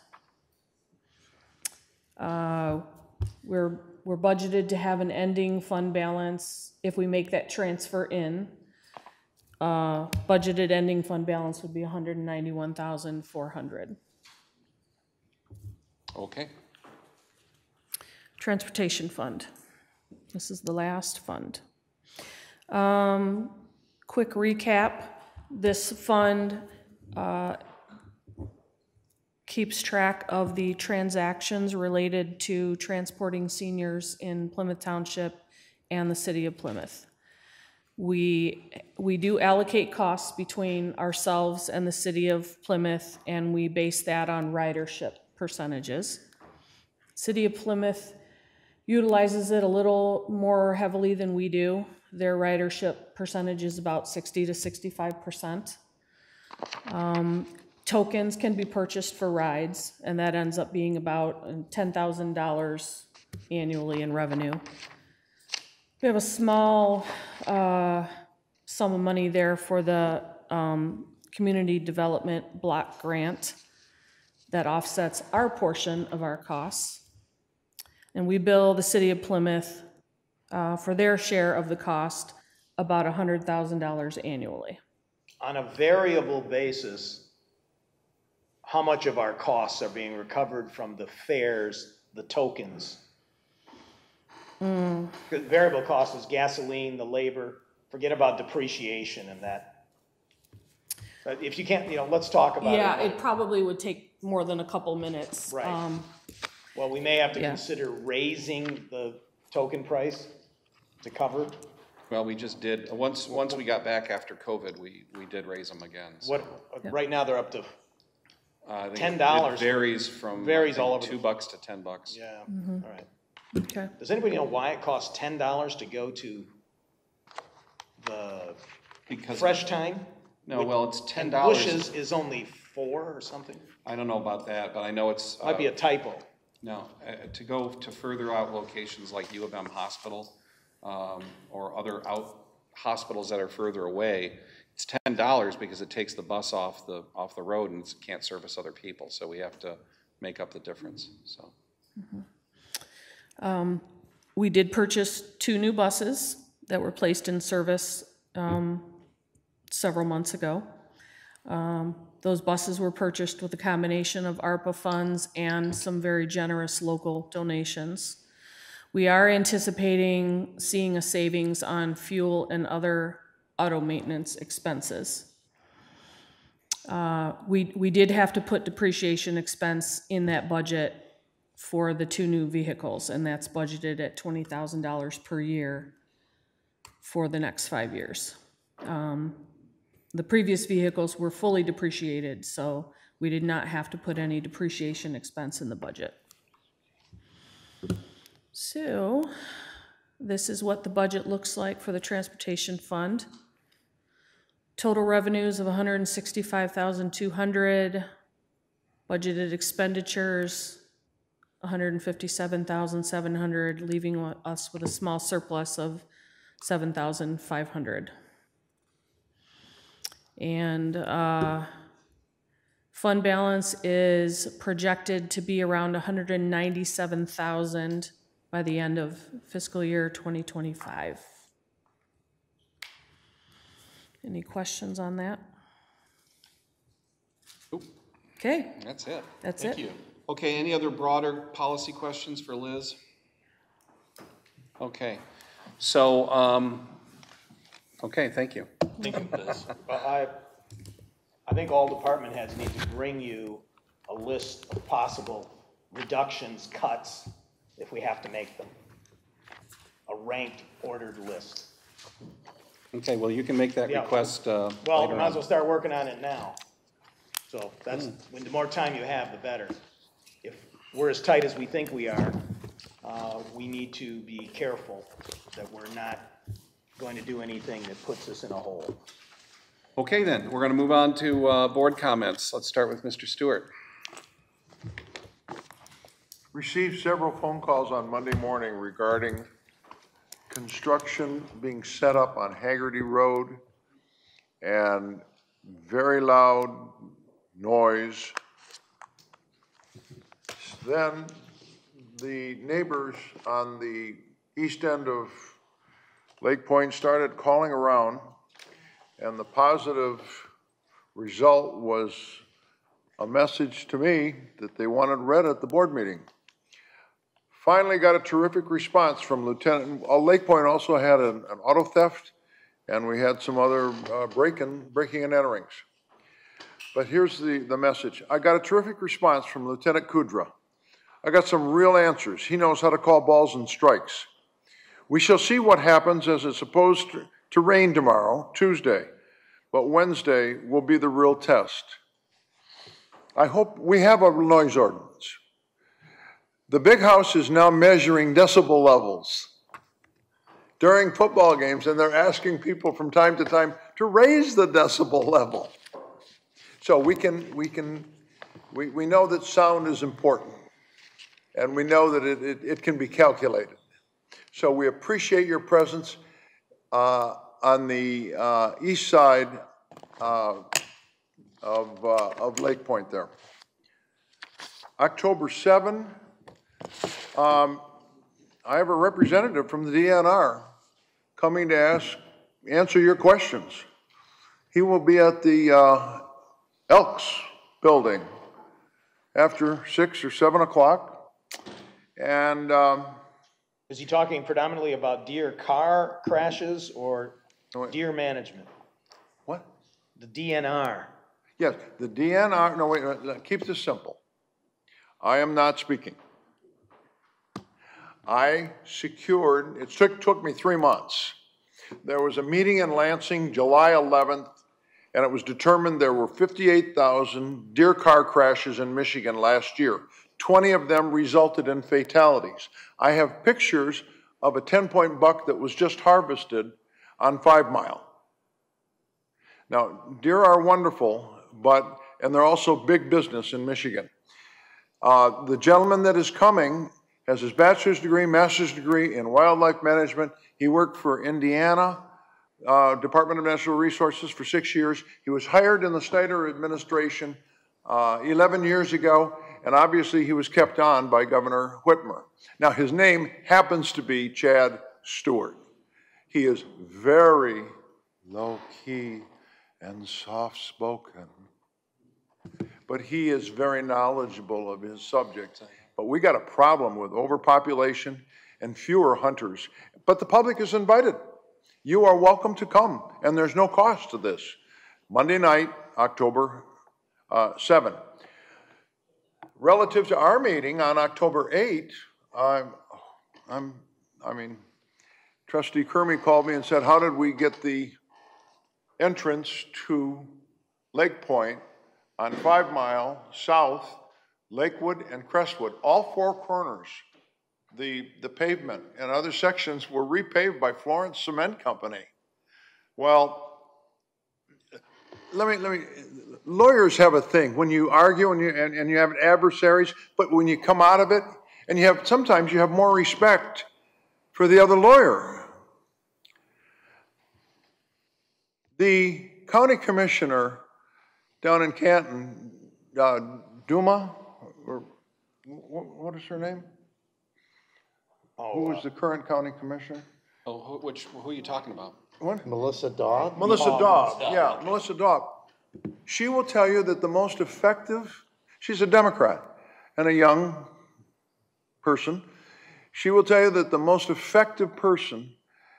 We're budgeted to have an ending fund balance if we make that transfer in budgeted ending fund balance would be $191,400. Okay. Transportation fund. This is the last fund. Quick recap. This fund keeps track of the transactions related to transporting seniors in Plymouth Township and the city of Plymouth. We do allocate costs between ourselves and the city of Plymouth, and we base that on ridership percentages. City of Plymouth utilizes it a little more heavily than we do. Their ridership percentage is about 60 to 65%. Tokens can be purchased for rides, and that ends up being about $10,000 annually in revenue. We have a small sum of money there for the community development block grant that offsets our portion of our costs. And we bill the city of Plymouth for their share of the cost about $100,000 annually. On a variable basis, how much of our costs are being recovered from the fares, the tokens? Variable cost is gasoline, the labor. Forget about depreciation and that. But if you can't, let's talk about it. Yeah, it probably would take more than a couple minutes. Right. Well, we may have to consider raising the token price to cover. Well, we just did, once we got back after COVID, we did raise them again. So. Right now they're up to $10. It varies from all over $2 to $10. Yeah, all right. Okay. Does anybody know why it costs $10 to go to the fresh time? No, well, it's $10. Bush's is only 4 or something? I don't know about that, but I know it's... Might be a typo. No, to go to further out locations like U of M Hospital or other hospitals that are further away, it's $10 because it takes the bus off the road and it can't service other people. So we have to make up the difference. So. We did purchase 2 new buses that were placed in service several months ago. Those buses were purchased with a combination of ARPA funds and some very generous local donations. We are anticipating seeing a savings on fuel and other auto maintenance expenses. We did have to put depreciation expense in that budget for the 2 new vehicles, and that's budgeted at $20,000 per year for the next 5 years. The previous vehicles were fully depreciated, so we did not have to put any depreciation expense in the budget. So this is what the budget looks like for the transportation fund. Total revenues of $165,200, budgeted expenditures $157,700, leaving us with a small surplus of $7,500. And fund balance is projected to be around $197,000 by the end of fiscal year 2025. Any questions on that? Oop. Okay. That's it. That's Thank it. you. Okay, any other broader policy questions for Liz? Okay, so, okay, thank you. Thank you, Liz. I think all department heads need to bring you a list of possible reductions, cuts, if we have to make them. A ranked, ordered list. Okay, well, you can make that request well, later we might as well on. start working on it now. So that's, the more time you have, the better. If we're as tight as we think we are, we need to be careful that we're not going to do anything that puts us in a hole. Okay, then, we're going to move on to board comments. Let's start with Mr. Stewart. Received several phone calls on Monday morning regarding construction being set up on Haggerty Road and very loud noise. Then the neighbors on the east end of Lake Point started calling around And the positive result was a message to me that they wanted read at the board meeting. Finally got a terrific response from Lieutenant. Lake Point also had an auto theft, and we had some other breaking and enterings. But here's the message. I got a terrific response from Lieutenant Kudra. I got some real answers. He knows how to call balls and strikes. We shall see what happens, as it's supposed to rain tomorrow, Tuesday, but Wednesday will be the real test. I hope we have a noise ordinance. The big house is now measuring decibel levels during football games, and they're asking people from time to time to raise the decibel level. So we know that sound is important, and we know that it can be calculated. So we appreciate your presence on the east side of Lake Point there. October 7, I have a representative from the DNR coming to answer your questions. He will be at the Elks building after 6 or 7 o'clock. And is he talking predominantly about deer car crashes or deer management? What? The DNR. Yes, the DNR, no, wait, keep this simple. I am not speaking. I secured, it took me 3 months. There was a meeting in Lansing, July 11th, and it was determined there were 58,000 deer car crashes in Michigan last year. 20 of them resulted in fatalities. I have pictures of a 10-point buck that was just harvested on 5 Mile. Now, deer are wonderful, and they're also big business in Michigan. The gentleman that is coming has his bachelor's degree, master's degree in wildlife management. He worked for Indiana Department of Natural Resources for 6 years. He was hired in the Snyder administration 11 years ago, and obviously he was kept on by Governor Whitmer. Now, his name happens to be Chad Stewart. He is very low-key and soft-spoken, but he is very knowledgeable of his subject. But we got a problem with overpopulation and fewer hunters. But the public is invited. You are welcome to come, and there's no cost to this. Monday night, October 7. Relative to our meeting on October 8, Trustee Kermey called me and said, how did we get the entrance to Lake Point on 5 Mile south, Lakewood and Crestwood, all 4 corners? The pavement and other sections were repaved by Florence Cement Company. Well, lawyers have a thing when you argue and you have adversaries, but when you come out of it, and sometimes you have more respect for the other lawyer. The county commissioner down in Canton, Duma, or what is her name? Who was the current county commissioner? Oh, who are you talking about? What? Melissa Daub? Melissa Daub, yeah, Melissa Daub. She will tell you that the most effective, she's a Democrat and a young person. She will tell you that the most effective person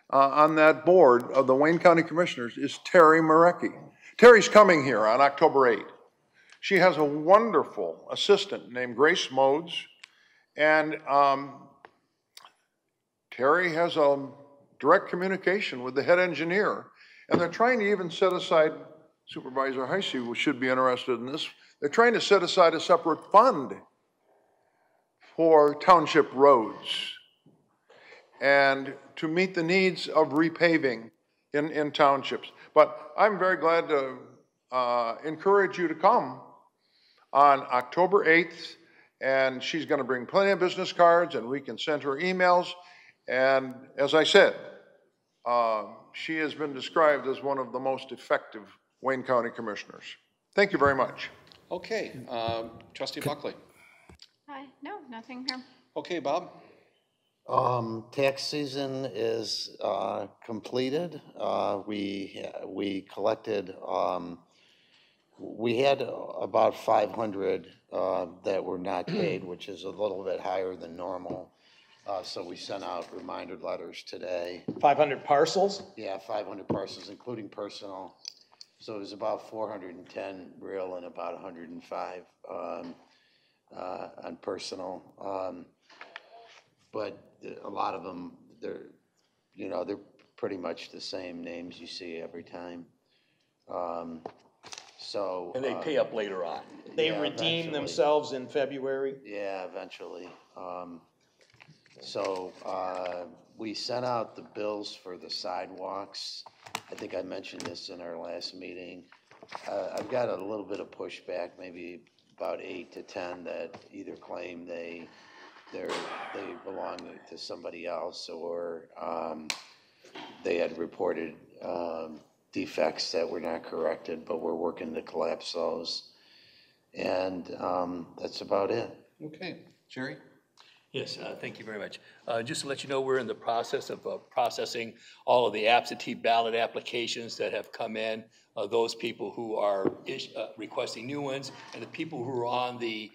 on that board of the Wayne County Commissioners is Terry Marecki. Terry's coming here on October 8th. She has a wonderful assistant named Grace Modes, and Terry has a direct communication with the head engineer, and they're trying to even set aside, Supervisor Heisey should be interested in this, they're trying to set aside a separate fund for township roads and to meet the needs of repaving in townships. But I'm very glad to encourage you to come on October 8th, and she's going to bring plenty of business cards, and we can send her emails. And as I said, she has been described as one of the most effective Wayne County commissioners. Thank you very much. Okay, Trustee Buckley. Hi, no, nothing here. Okay, Bob. Tax season is completed. We collected, we had about 500 that were not paid, which is a little bit higher than normal. So we sent out reminder letters today. 500 parcels? Yeah, 500 parcels, including personal. So it was about 410 real and about 105 on personal. But a lot of them, they're pretty much the same names you see every time. So. And they pay up later on. They redeem themselves in February? Yeah, eventually. So we sent out the bills for the sidewalks. I think I mentioned this in our last meeting. I've got a little bit of pushback, maybe about 8 to 10 that either claim they belong to somebody else, or they had reported defects that were not corrected, but we're working to collapse those. And that's about it. Okay, Jerry? Yes, thank you very much. Just to let you know, we're in the process of processing all of the absentee ballot applications that have come in, those people who are requesting new ones, and the people who are on the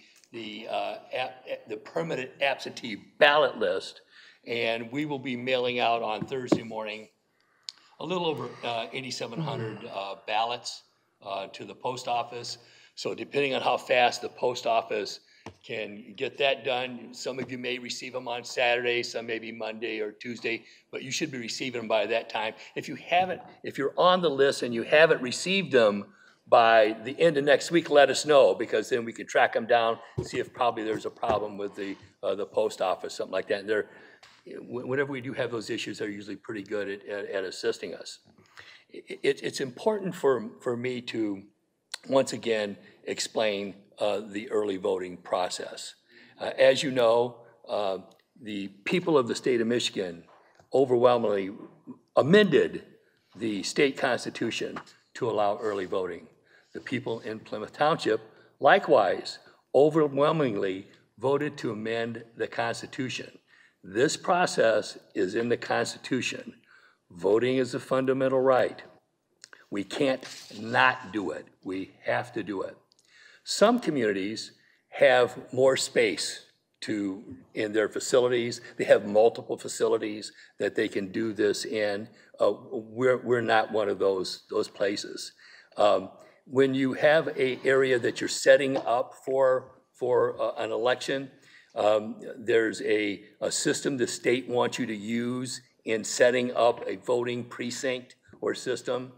permanent absentee ballot list. And we will be mailing out on Thursday morning a little over 8,700 ballots to the post office. So depending on how fast the post office can get that done, some of you may receive them on Saturday, some maybe Monday or Tuesday, but you should be receiving them by that time. If you're on the list and you haven't received them by the end of next week, let us know, because then we can track them down and see if probably there's a problem with the post office, something like that. And whenever we do have those issues, they're usually pretty good at assisting us. It's important for me to once again explain the early voting process. As you know, the people of the state of Michigan overwhelmingly amended the state constitution to allow early voting. The people in Plymouth Township likewise overwhelmingly voted to amend the Constitution. This process is in the Constitution. Voting is a fundamental right. We can't not do it. We have to do it. Some communities have more space in their facilities. They have multiple facilities that they can do this in. We're not one of those places. When you have an area that you're setting up for an election, there's a system the state wants you to use in setting up a voting precinct or system.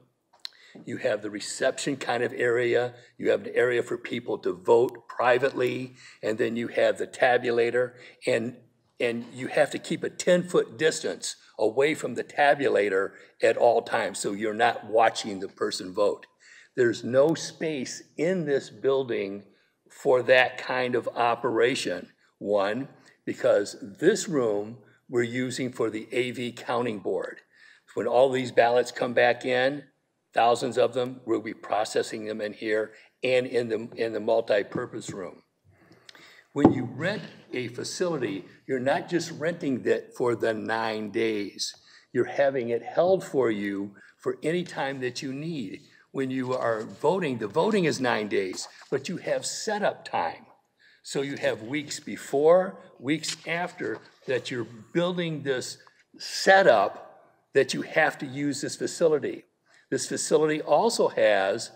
You have the reception kind of area. You have an area for people to vote privately, and then you have the tabulator, and you have to keep a 10-foot distance away from the tabulator at all times, so you're not watching the person vote. There's no space in this building for that kind of operation. One, because this room we're using for the AV counting board. When all these ballots come back in, thousands of them, we'll be processing them in here and in the multi-purpose room. When you rent a facility, you're not just renting that for the 9 days. You're having it held for you for any time that you need. When you are voting, the voting is 9 days, but you have setup time. So you have weeks before, weeks after that you're building this setup that you have to use this facility. This facility also has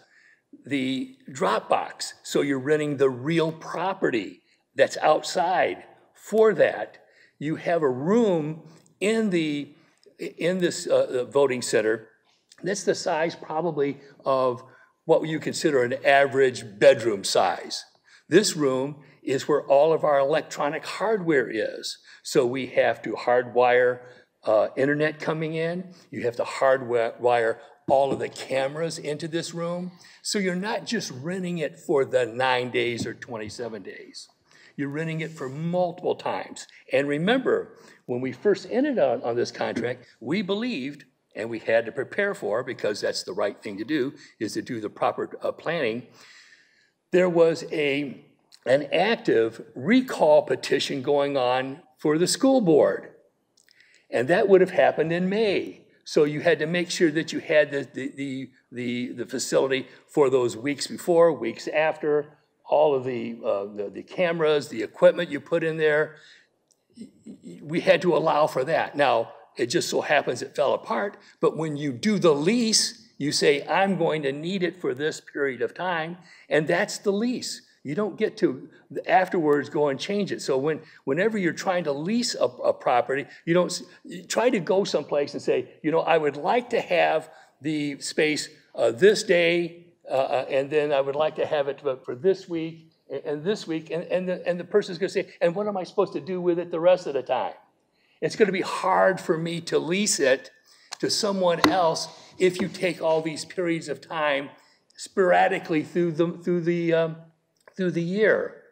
the drop box, so you're renting the real property that's outside for that. You have a room in this voting center that's the size probably of what you consider an average bedroom size. This room is where all of our electronic hardware is. So we have to hardwire internet coming in. You have to hardwire all of the cameras into this room. So you're not just renting it for the 9 days or 27 days. You're renting it for multiple times. And remember, when we first entered on this contract, we believed, and we had to prepare for, because that's the right thing to do, is to do the proper planning. There was an active recall petition going on for the school board. And that would have happened in May. So you had to make sure that you had the facility for those weeks before, weeks after, all of the cameras, the equipment you put in there. We had to allow for that. Now, it just so happens it fell apart, but when you do the lease, you say, I'm going to need it for this period of time, and that's the lease. You don't get to afterwards go and change it. So whenever you're trying to lease a property, you try to go someplace and say, you know, I would like to have the space this day, and then I would like to have it for this week and this week, and the person's going to say, and what am I supposed to do with it the rest of the time? It's going to be hard for me to lease it to someone else if you take all these periods of time sporadically through the year.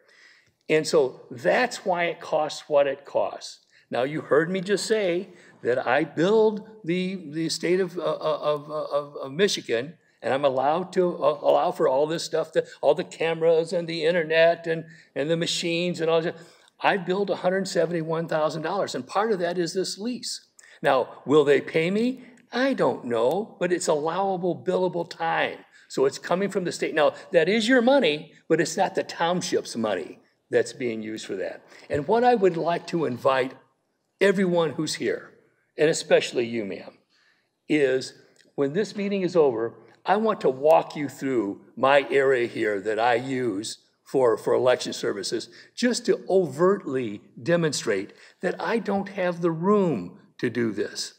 And so that's why it costs what it costs. Now, you heard me just say that I build the state of Michigan, and I'm allowed to allow for all this stuff, all the cameras and the internet and the machines and all that. I billed $171,000, and part of that is this lease. Now, will they pay me? I don't know, but it's allowable billable time. So it's coming from the state. Now, that is your money, but it's not the township's money that's being used for that. And what I would like to invite everyone who's here, and especially you, ma'am, is when this meeting is over, I want to walk you through my area here that I use for election services, just to overtly demonstrate that I don't have the room to do this.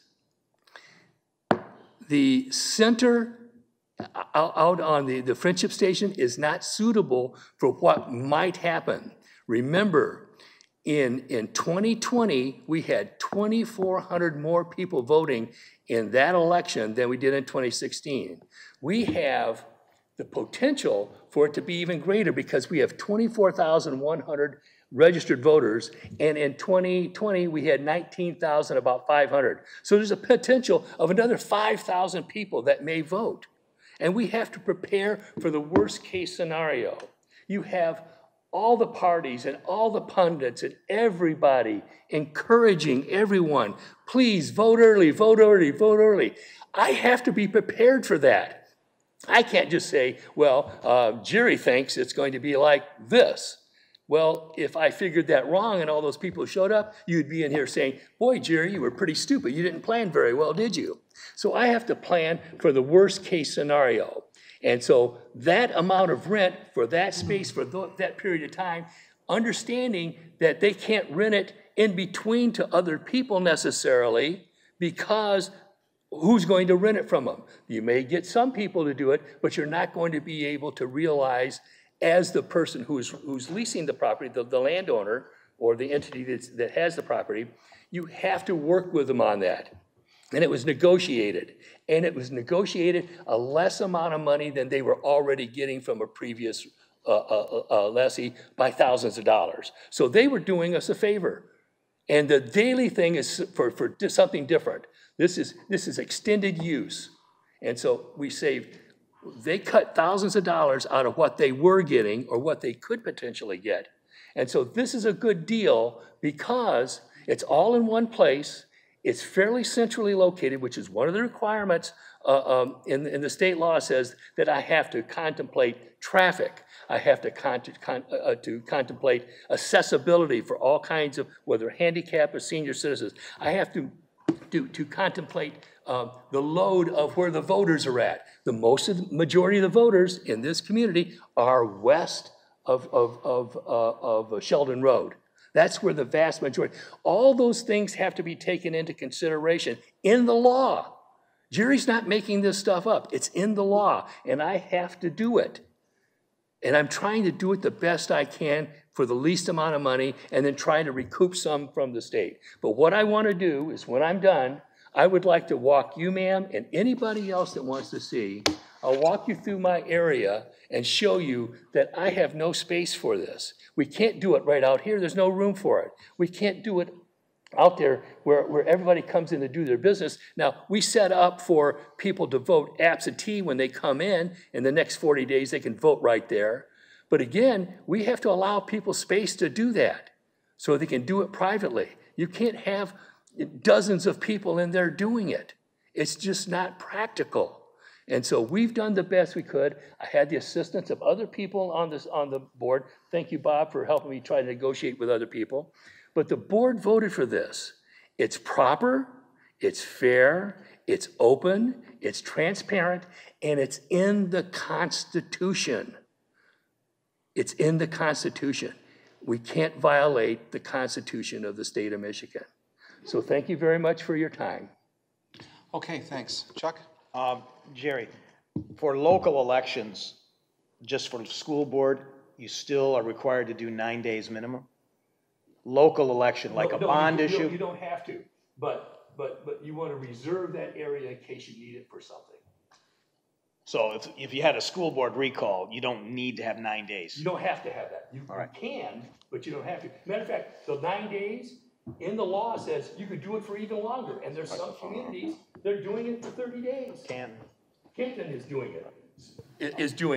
The center out on the Friendship Station is not suitable for what might happen. Remember, in 2020, we had 2,400 more people voting in that election than we did in 2016. We have the potential for it to be even greater because we have 24,100 registered voters, and in 2020, we had 19,000, about 500. So there's a potential of another 5,000 people that may vote. And we have to prepare for the worst case scenario. You have all the parties and all the pundits and everybody encouraging everyone, please vote early, vote early, vote early. I have to be prepared for that. I can't just say, well, Jerry thinks it's going to be like this. Well, if I figured that wrong and all those people showed up, you'd be in here saying, boy, Jerry, you were pretty stupid. You didn't plan very well, did you? So I have to plan for the worst case scenario. And so that amount of rent for that space for that period of time, understanding that they can't rent it in between to other people necessarily, because who's going to rent it from them? You may get some people to do it, but you're not going to be able to realize as the person who's leasing the property, the landowner or the entity that has the property, you have to work with them on that. And it was negotiated. And it was negotiated a less amount of money than they were already getting from a previous lessee by thousands of dollars. So they were doing us a favor. And the daily thing is for something different. This is extended use. And so we saved, they cut thousands of dollars out of what they were getting or what they could potentially get. And so this is a good deal because it's all in one place. It's fairly centrally located, which is one of the requirements in the state law says that I have to contemplate traffic. I have to contemplate accessibility for all kinds of, whether handicap or senior citizens. I have to contemplate the load of where the voters are at. The majority of the voters in this community are west of Sheldon Road. That's where the vast majority, all those things have to be taken into consideration in the law. Jerry's not making this stuff up. It's in the law, and I have to do it. And I'm trying to do it the best I can for the least amount of money and then trying to recoup some from the state. But what I want to do is when I'm done, I would like to walk you, ma'am, and anybody else that wants to see, I'll walk you through my area and show you that I have no space for this. We can't do it right out here. There's no room for it. We can't do it out there where everybody comes in to do their business. Now, we set up for people to vote absentee when they come in. In the next 40 days, they can vote right there. But again, we have to allow people space to do that so they can do it privately. You can't have dozens of people in there doing it. It's just not practical. And so we've done the best we could. I had the assistance of other people on the board. Thank you, Bob, for helping me try to negotiate with other people. But the board voted for this. It's proper, it's fair, it's open, it's transparent, and it's in the Constitution. It's in the Constitution. We can't violate the Constitution of the state of Michigan. So thank you very much for your time. Okay, thanks. Chuck? Jerry, for local elections, just for the school board, you still are required to do 9 days minimum? Local election, like a bond issue? You don't have to, but you want to reserve that area in case you need it for something. So if you had a school board recall, you don't need to have 9 days? You don't have to have that. You can, but you don't have to. Matter of fact, the 9 days in the law says you could do it for even longer, and there's some communities, they're doing it for 30 days. Canton is doing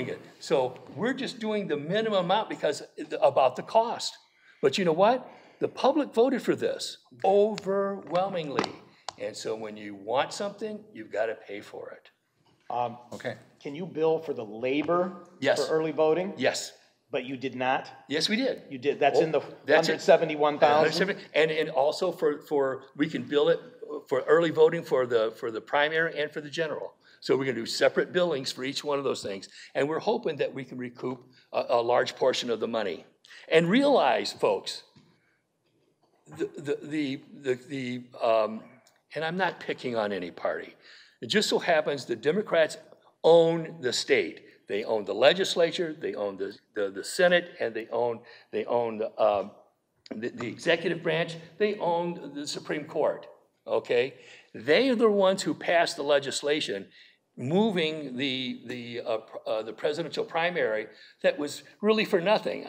it. So we're just doing the minimum amount because about the cost. But you know what? The public voted for this overwhelmingly. And so when you want something, you've got to pay for it. Okay. Can you bill for the labor Yes. for early voting? Yes. But you did not? Yes, we did. You did. That's in the 171,000? And also for we can bill it for early voting for the primary and for the general. So we're going to do separate billings for each one of those things. And we're hoping that we can recoup a large portion of the money. And realize, folks, and I'm not picking on any party. It just so happens the Democrats own the state. They own the legislature, they own the Senate, and they own the executive branch. They own the Supreme Court, okay? They are the ones who passed the legislation moving the presidential primary that was really for nothing.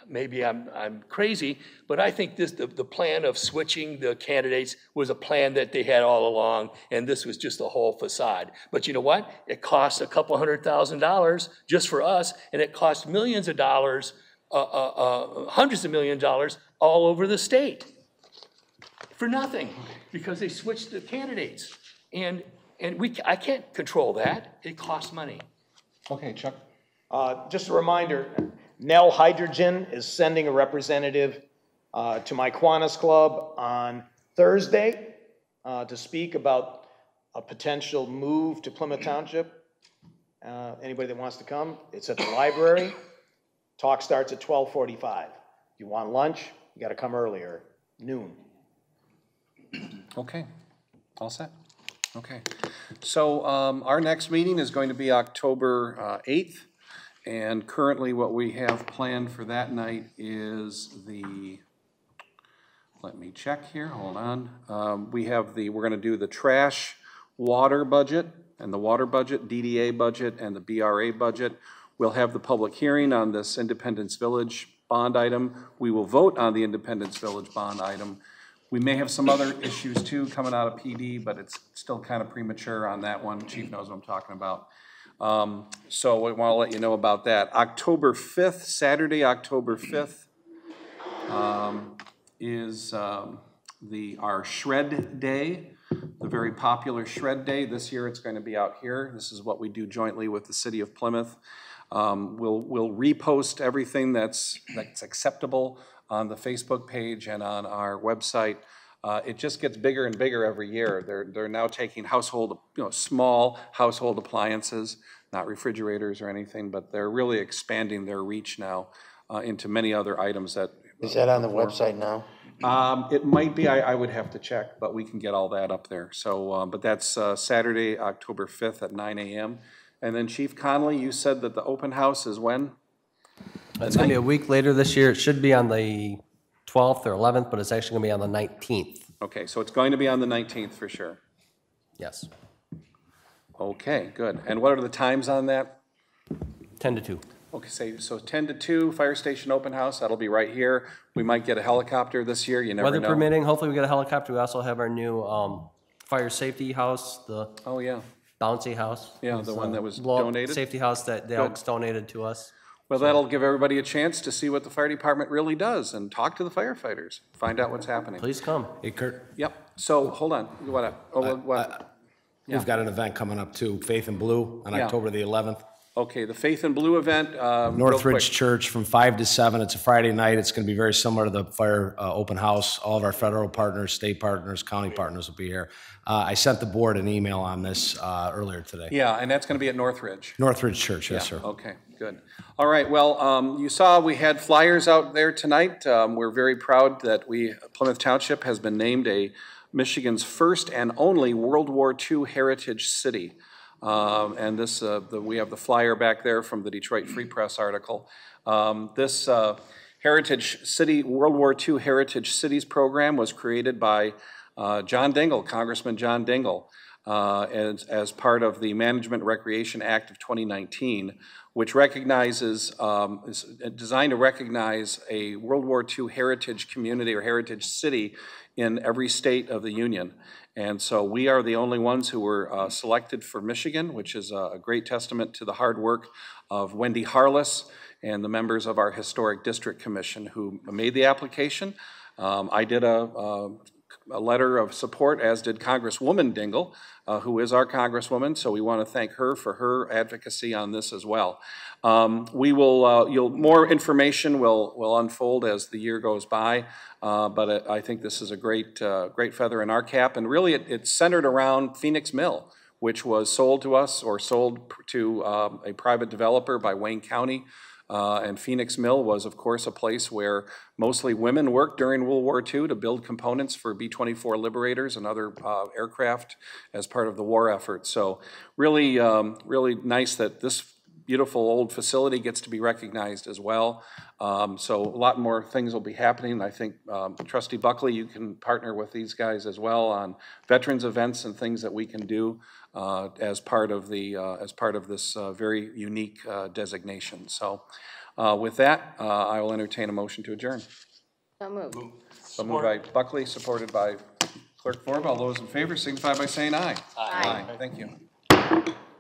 Maybe I'm crazy, but I think the plan of switching the candidates was a plan that they had all along, and this was just a whole facade. But you know what? It costs a couple $100,000 just for us, and it costs millions of dollars, hundreds of millions of dollars all over the state for nothing because they switched the candidates. And I can't control that. It costs money. Okay, Chuck. Just a reminder, Nell Hydrogen is sending a representative to my Kiwanis Club on Thursday to speak about a potential move to Plymouth Township. Anybody that wants to come, it's at the library. Talk starts at 12:45. If you want lunch, you got to come earlier, noon. Okay, all set? Okay. So our next meeting is going to be October 8th. And currently what we have planned for that night is let me check here, hold on. We're gonna do the trash water budget and the water budget, DDA budget, and the BRA budget. We'll have the public hearing on this Independence Village bond item. We will vote on the Independence Village bond item. We may have some other issues too coming out of PD, but it's still kind of premature on that one. Chief knows what I'm talking about. So we want to let you know about that. October 5th, Saturday, October 5th, is our Shred Day, the very popular Shred Day. This year it's going to be out here. This is what we do jointly with the City of Plymouth. We'll repost everything that's acceptable on the Facebook page and on our website. It just gets bigger and bigger every year. They're now taking small household appliances, not refrigerators or anything, but they're really expanding their reach now into many other items that. Is that on the website now? It might be. I would have to check, but we can get all that up there. So, but that's Saturday, October 5th at 9 a.m. And then Chief Conley, you said that the open house is when? It's going to be a week later this year. It should be on the 12th or 11th, but it's actually going to be on the 19th. Okay, so it's going to be on the 19th for sure. Yes. Okay, good. And what are the times on that? 10 to 2. Okay, so 10 to 2, fire station open house. That'll be right here. We might get a helicopter this year. You never know. Weather permitting, hopefully we get a helicopter. We also have our new fire safety house, the oh yeah, bouncy house. Yeah, the one that was donated. Safety house that the Elks donated to us. Well, that'll give everybody a chance to see what the fire department really does and talk to the firefighters, find out what's happening. Please come. Hey, Kurt. Yep. So hold on. We've got an event coming up too, Faith in Blue on October the 11th. Okay, the Faith in Blue event. Northridge Church from 5 to 7. It's a Friday night. It's going to be very similar to the fire open house. All of our federal partners, state partners, county partners will be here. I sent the board an email on this earlier today. Yeah, and that's going to be at Northridge. Northridge Church, yes, sir. Okay, good. All right, well, you saw we had flyers out there tonight. We're very proud that Plymouth Township has been named Michigan's first and only World War II heritage city. And this, we have the flyer back there from the Detroit Free Press article. This Heritage City, World War II Heritage Cities program was created by John Dingell, Congressman John Dingell, as part of the Management Recreation Act of 2019, which recognizes, is designed to recognize a World War II heritage community or heritage city in every state of the Union. And so we are the only ones who were selected for Michigan, which is a great testament to the hard work of Wendy Harless and the members of our Historic District Commission who made the application. I did a letter of support, as did Congresswoman Dingell, who is our Congresswoman, so we want to thank her for her advocacy on this as well. We will, more information will unfold as the year goes by, but I think this is a great feather in our cap, and really it's centered around Phoenix Mill, which was sold to us or sold to a private developer by Wayne County. And Phoenix Mill was, of course, a place where mostly women worked during World War II to build components for B-24 Liberators and other aircraft as part of the war effort. So really, really nice that this beautiful old facility gets to be recognized as well. So a lot more things will be happening. I think, Trustee Buckley, you can partner with these guys as well on veterans events and things that we can do as part of this very unique designation. So with that, I will entertain a motion to adjourn. So moved. So moved by Buckley, supported by Clerk Forbes. All those in favor signify by saying aye. Aye. Thank you.